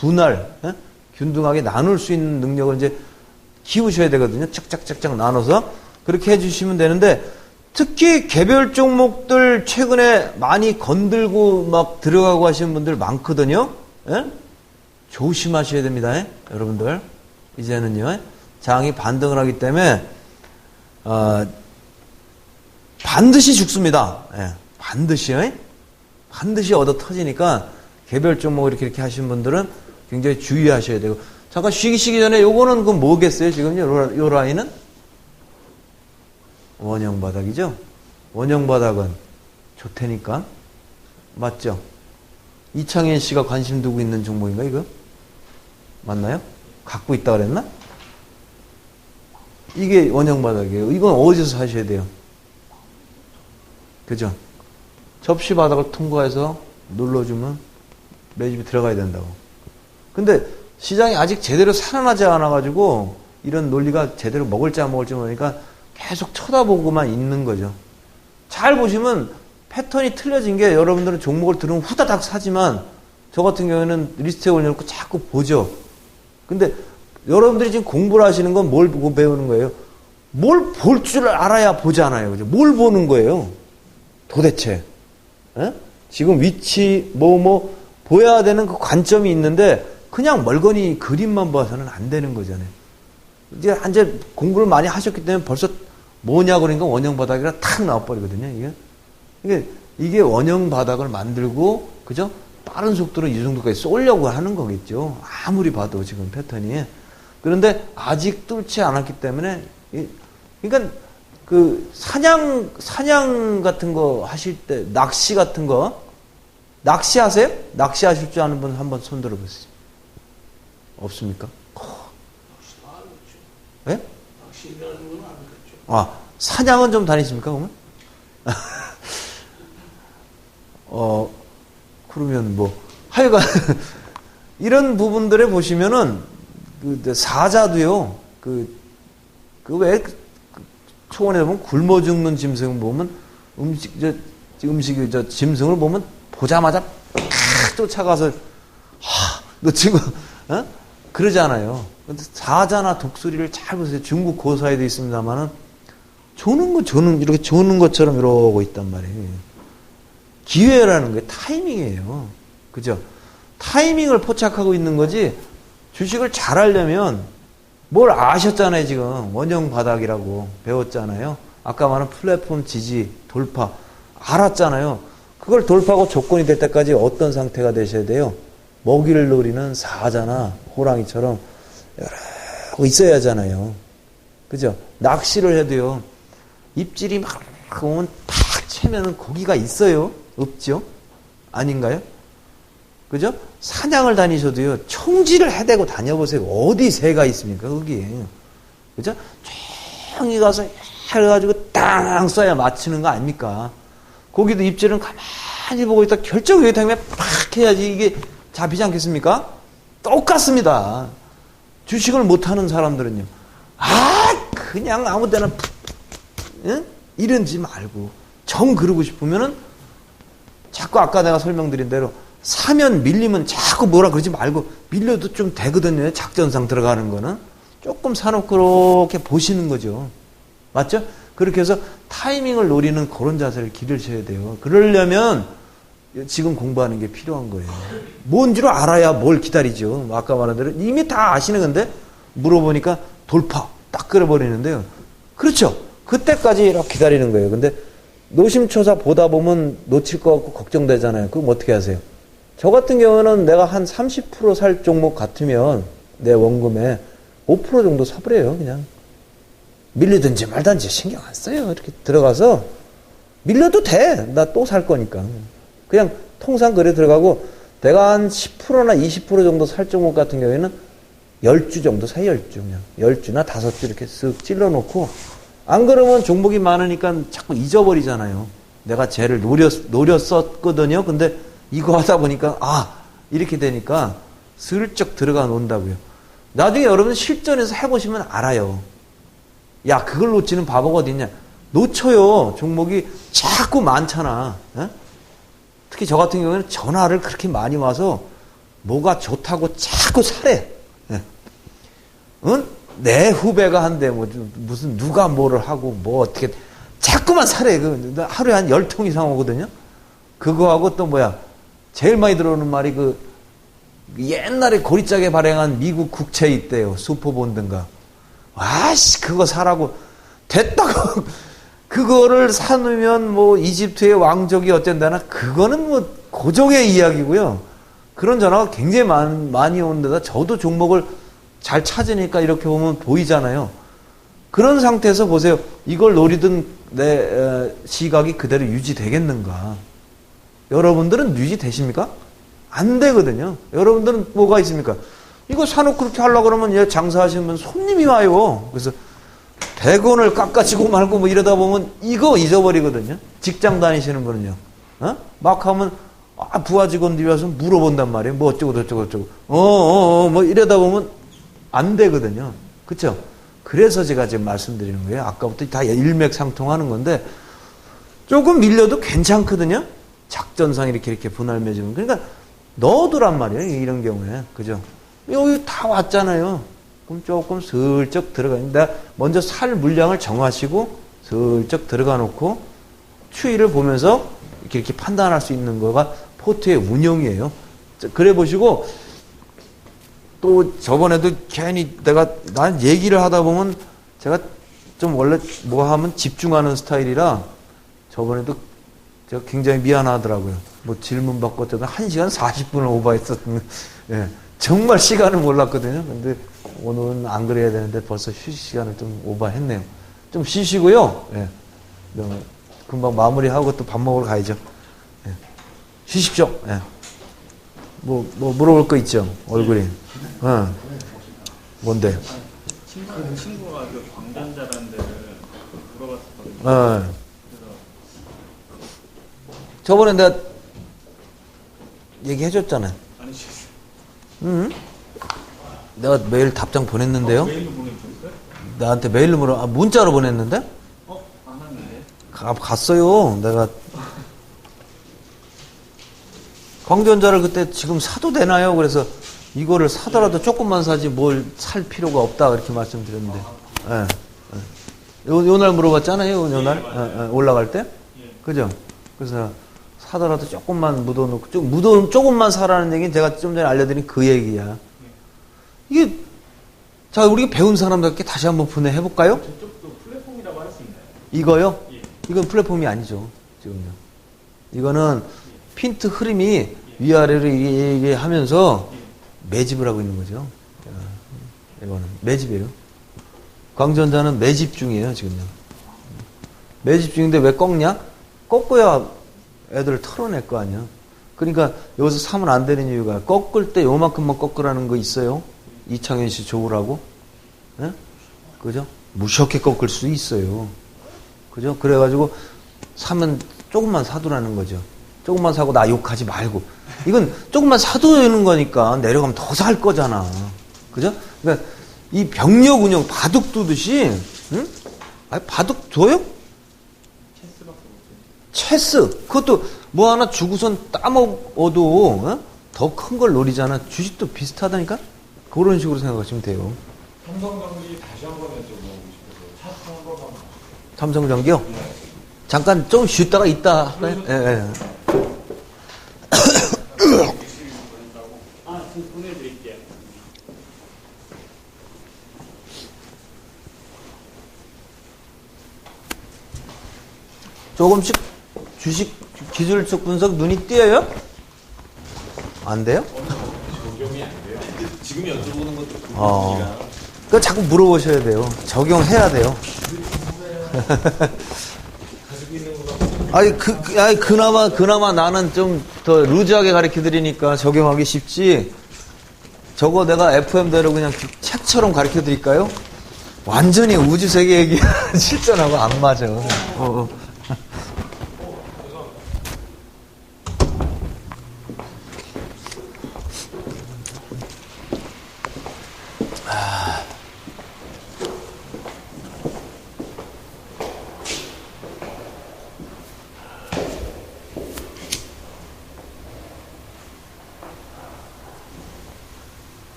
분할, 균등하게 나눌 수 있는 능력을 이제 키우셔야 되거든요. 짝짝짝짝 나눠서 그렇게 해주시면 되는데 특히 개별 종목들 최근에 많이 건들고 막 들어가고 하시는 분들 많거든요. 예? 조심하셔야 됩니다. 여러분들 이제는요 장이 반등을 하기 때문에 반드시 죽습니다. 예, 반드시요. 반드시 얻어 터지니까 개별 종목 이렇게 하시는 분들은 굉장히 주의하셔야 되고 잠깐 쉬기 전에 요거는 그 뭐겠어요? 지금요 요 라인은 원형 바닥이죠. 원형 바닥은 좋다니까 맞죠? 이창현 씨가 관심 두고 있는 종목인가 이거? 맞나요? 갖고 있다 그랬나? 이게 원형 바닥이에요. 이건 어디서 사셔야 돼요? 그죠? 접시 바닥을 통과해서 눌러주면 매집이 들어가야 된다고. 근데 시장이 아직 제대로 살아나지 않아가지고 이런 논리가 제대로 먹을지 안 먹을지 모르니까 계속 쳐다보고만 있는 거죠. 잘 보시면 패턴이 틀려진 게 여러분들은 종목을 들으면 후다닥 사지만 저 같은 경우에는 리스트에 올려놓고 자꾸 보죠. 근데 여러분들이 지금 공부를 하시는 건 뭘 보고 배우는 거예요? 뭘 볼 줄 알아야 보잖아요. 그죠? 뭘 보는 거예요? 도대체. 에? 지금 위치, 보여야 되는 그 관점이 있는데 그냥 멀거니 그림만 봐서는 안 되는 거잖아요. 이제 공부를 많이 하셨기 때문에 벌써 뭐냐 그러니까 원형 바닥이라 탁 나와버리거든요. 이게 원형 바닥을 만들고, 그죠? 빠른 속도로 이 정도까지 쏠려고 하는 거겠죠. 아무리 봐도 지금 패턴이. 그런데 아직 뚫지 않았기 때문에, 그러니까 그 사냥 같은 거 하실 때, 낚시 같은 거, 낚시 하세요? 낚시 하실 줄 아는 분 한번 손 들어보세요. 없습니까? 낚시 안 했죠. 예? 낚시라는 건 안 했죠. 아, 사냥은 좀 다니십니까, 그러면? 그러면 하여간, 이런 부분들에 보시면은, 사자도요, 왜, 초원에 보면 굶어 죽는 짐승을 보면, 짐승을 보면 보자마자 팍 쫓아가서, 너 지금, 그러잖아요. 근데 사자나 독수리를 잘 보세요. 중국 고사에도 있습니다만은, 이렇게 조는 것처럼 이러고 있단 말이에요. 기회라는 게 타이밍이에요. 그죠? 타이밍을 포착하고 있는 거지, 주식을 잘 하려면, 뭘 아셨잖아요, 지금. 원형 바닥이라고 배웠잖아요. 아까 말한 플랫폼 지지, 돌파. 알았잖아요. 그걸 돌파하고 조건이 될 때까지 어떤 상태가 되셔야 돼요? 먹이를 노리는 사자나 호랑이처럼 여러 있어야 하잖아요. 그죠? 낚시를 해도요, 입질이 막 오면 탁 채면은 고기가 있어요? 없죠? 아닌가요? 그죠? 사냥을 다니셔도요, 총질을 해대고 다녀보세요. 어디 새가 있습니까, 거기에. 그죠? 조용히 가서 해가지고 땅 쏴야 맞추는 거 아닙니까? 고기도 입질은 가만히 보고 있다 결정 여기 당면 팍 해야지 이게 잡히지 않겠습니까? 똑같습니다. 주식을 못하는 사람들은요. 그냥 아무 데나 응? 이런지 말고 정 그러고 싶으면은 자꾸 아까 내가 설명드린 대로 사면 밀리면 자꾸 뭐라 그러지 말고 밀려도 좀 되거든요. 작전상 들어가는 거는 조금 사놓고 그렇게 보시는 거죠. 맞죠? 그렇게 해서 타이밍을 노리는 그런 자세를 기르셔야 돼요. 그러려면 지금 공부하는 게 필요한 거예요. 뭔 줄 알아야 뭘 기다리죠. 아까 말한 대로 이미 다 아시는 건데 물어보니까 돌파 딱 끌어버리는데요. 그렇죠. 그때까지 이렇게 기다리는 거예요. 근데 노심초사 보다 보면 놓칠 것 같고 걱정되잖아요. 그럼 어떻게 하세요? 저 같은 경우는 내가 한 30% 살 종목 같으면 내 원금에 5% 정도 사버려요. 그냥 밀리든지 말든지 신경 안 써요. 이렇게 들어가서 밀려도 돼. 나 또 살 거니까. 그냥 통상 그래 들어가고 내가 한 10%나 20% 정도 살 종목 같은 경우에는 10주 정도 사요. 10주 그냥 10주나 5주 이렇게 쓱 찔러놓고 안 그러면 종목이 많으니까 자꾸 잊어버리잖아요. 내가 쟤를 노렸었거든요. 근데 이거 하다 보니까 이렇게 되니까 슬쩍 들어가 놓는다고요. 나중에 여러분 실전에서 해보시면 알아요. 야, 그걸 놓치는 바보가 어디 있냐. 놓쳐요. 종목이 자꾸 많잖아. 에? 특히 저 같은 경우에는 전화를 그렇게 많이 와서 뭐가 좋다고 자꾸 사래. 예. 응? 내 후배가 한대 무슨 누가 뭐를 하고 뭐 어떻게 자꾸만 사래. 하루에 한 10통 이상 오거든요. 그거하고 또 제일 많이 들어오는 말이 옛날에 고리짝에 발행한 미국 국채 있대요. 슈퍼본드인가. 와씨 그거 사라고 됐다고 그거를 사놓으면 이집트의 왕족이 어쩐다나 그거는 고종의 이야기고요. 그런 전화가 굉장히 많이 오는데다 저도 종목을 잘 찾으니까 이렇게 보면 보이잖아요. 그런 상태에서 보세요. 이걸 노리던 내 시각이 그대로 유지되겠는가? 여러분들은 유지되십니까? 안 되거든요. 여러분들은 뭐가 있습니까? 이거 사놓고 그렇게 하려고 그러면 장사하시는 분 손님이 와요. 그래서 100원을 깎아주고 말고 이러다 보면 이거 잊어버리거든요. 직장 다니시는 분은요. 막 하면 부하 직원들이 와서 물어본단 말이에요. 뭐 어쩌고 저쩌고 이러다 보면 안 되거든요. 그렇죠? 그래서 제가 지금 말씀드리는 거예요. 아까부터 다 일맥상통하는 건데 조금 밀려도 괜찮거든요. 작전상 이렇게 분할 매주면 그러니까 넣어두란 말이에요. 이런 경우에. 그죠? 여기 다 왔잖아요. 그럼 조금 슬쩍 들어가는데 먼저 살 물량을 정하시고 슬쩍 들어가 놓고 추이를 보면서 이렇게 판단할 수 있는 거가 포트의 운용이에요. 그래 보시고 또 저번에도 괜히 난 얘기를 하다 보면 제가 좀 원래 뭐 하면 집중하는 스타일이라 저번에도 제가 굉장히 미안하더라고요. 질문 받고 어쩌다 1시간 40분을 오버했었던 예. 정말 시간을 몰랐거든요. 근데 오늘은 안 그래야 되는데 벌써 휴식 시간을 좀 오버했네요. 좀 쉬시고요. 예. 금방 마무리하고 또 밥 먹으러 가야죠. 예. 쉬십시오. 예. 물어볼 거 있죠? 얼굴이. 뭔데? 친구가 광전자라는 데를 물어봤었거든요. 저번에 내가 얘기해줬잖아요. 아니시겠어요? 내가 메일 답장 보냈는데요. 메일로 보내주셨어요? 나한테 메일로 문자로 보냈는데? 안 왔는데? 갔어요. 내가 광전자를 그때 지금 사도 되나요? 그래서 이거를 사더라도 조금만 사지 뭘 살 필요가 없다 그렇게 말씀드렸는데. 요날 물어봤잖아요. 요날 올라갈 때. 그죠? 그래서 사더라도 조금만 묻어놓고 조금만 사라는 얘기는 제가 좀 전에 알려드린 그 얘기야. 이게 자 우리가 배운 사람답게 다시 한번 분해해볼까요? 저쪽도 플랫폼이라고 할 수 있나요? 이거요? 예. 이건 플랫폼이 아니죠. 지금요. 이거는 핀트 흐름이 위아래로 이게 하면서 매집을 하고 있는 거죠. 이거는 매집이에요. 광전자는 매집 중이에요. 지금요. 매집 중인데 왜 꺾냐? 꺾어야 애들 털어낼 거 아니야. 그러니까 여기서 사면 안 되는 이유가 꺾을 때 요만큼만 꺾으라는 거 있어요? 이창현 씨 좋으라고? 예? 그죠? 무시하게 꺾을 수 있어요. 그죠? 그래가지고 사면 조금만 사두라는 거죠. 조금만 사고 나 욕하지 말고. 이건 조금만 사두는 거니까 내려가면 더 살 거잖아. 그죠? 그러니까 이 병력 운영 바둑 두듯이, 응? 아니, 바둑 둬요? 체스. 그것도 뭐 하나 주고선 따먹어도, 어? 더 큰 걸 노리잖아. 주식도 비슷하다니까? 그런 식으로 생각하시면 돼요. 삼성전기 다시 한 번 여쭤보고 싶어서 차트 한 번만. 삼성전기요? 잠깐 좀 쉬다가 있다 할까요? 예, 예. 아, 지금 보내드릴게요. 조금씩 주식 기술적 분석 눈이 띄어요? 안 돼요? 적용이 안 돼요. 지금 여쭤보는 것도 그 자꾸 물어보셔야 돼요. 적용해야 돼요. 가지고 있는 거가 아니, 그나마 나는 좀 더 루즈하게 가르쳐 드리니까 적용하기 쉽지. 저거 내가 FM대로 그냥 책처럼 가르쳐 드릴까요? 완전히 우주 세계 얘기 실전하고 안 맞아.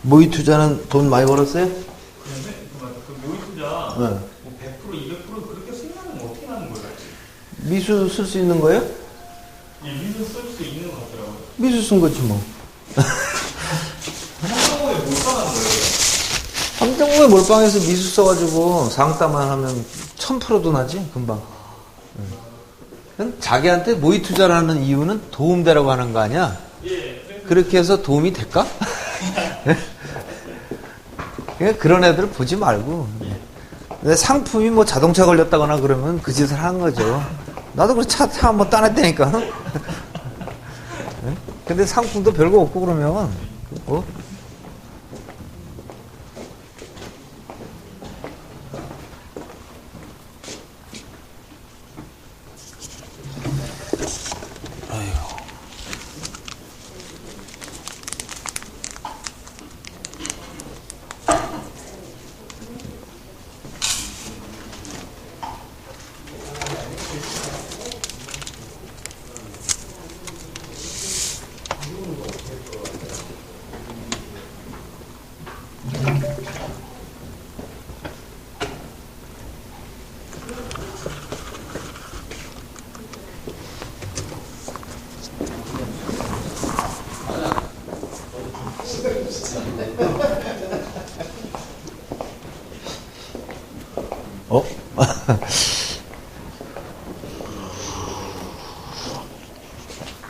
모의 투자는 돈 많이 벌었어요? 그 모의 투자 네. 뭐 100%, 200% 그렇게 생각하면 어떻게 하는 거예요? 미수 쓸 수 있는 거예요? 예, 미수 쓸 수 있는 것 같더라고요. 미수 쓴 거지 뭐. 한꺼번에 못 사는 거예요? 함정부에 몰빵해서 미수 써가지고 상따만 하면 1000%도 나지 금방. 응. 자기한테 모의 투자라는 이유는 도움되라고 하는 거 아니야? 예. 그렇게 해서 도움이 될까? 그러니까 그런 애들 보지 말고. 근데 상품이 뭐 자동차 걸렸다거나 그러면 그 짓을 하는 거죠. 나도 그 차 한번 따냈다니까. 근데 상품도 별거 없고 그러면 뭐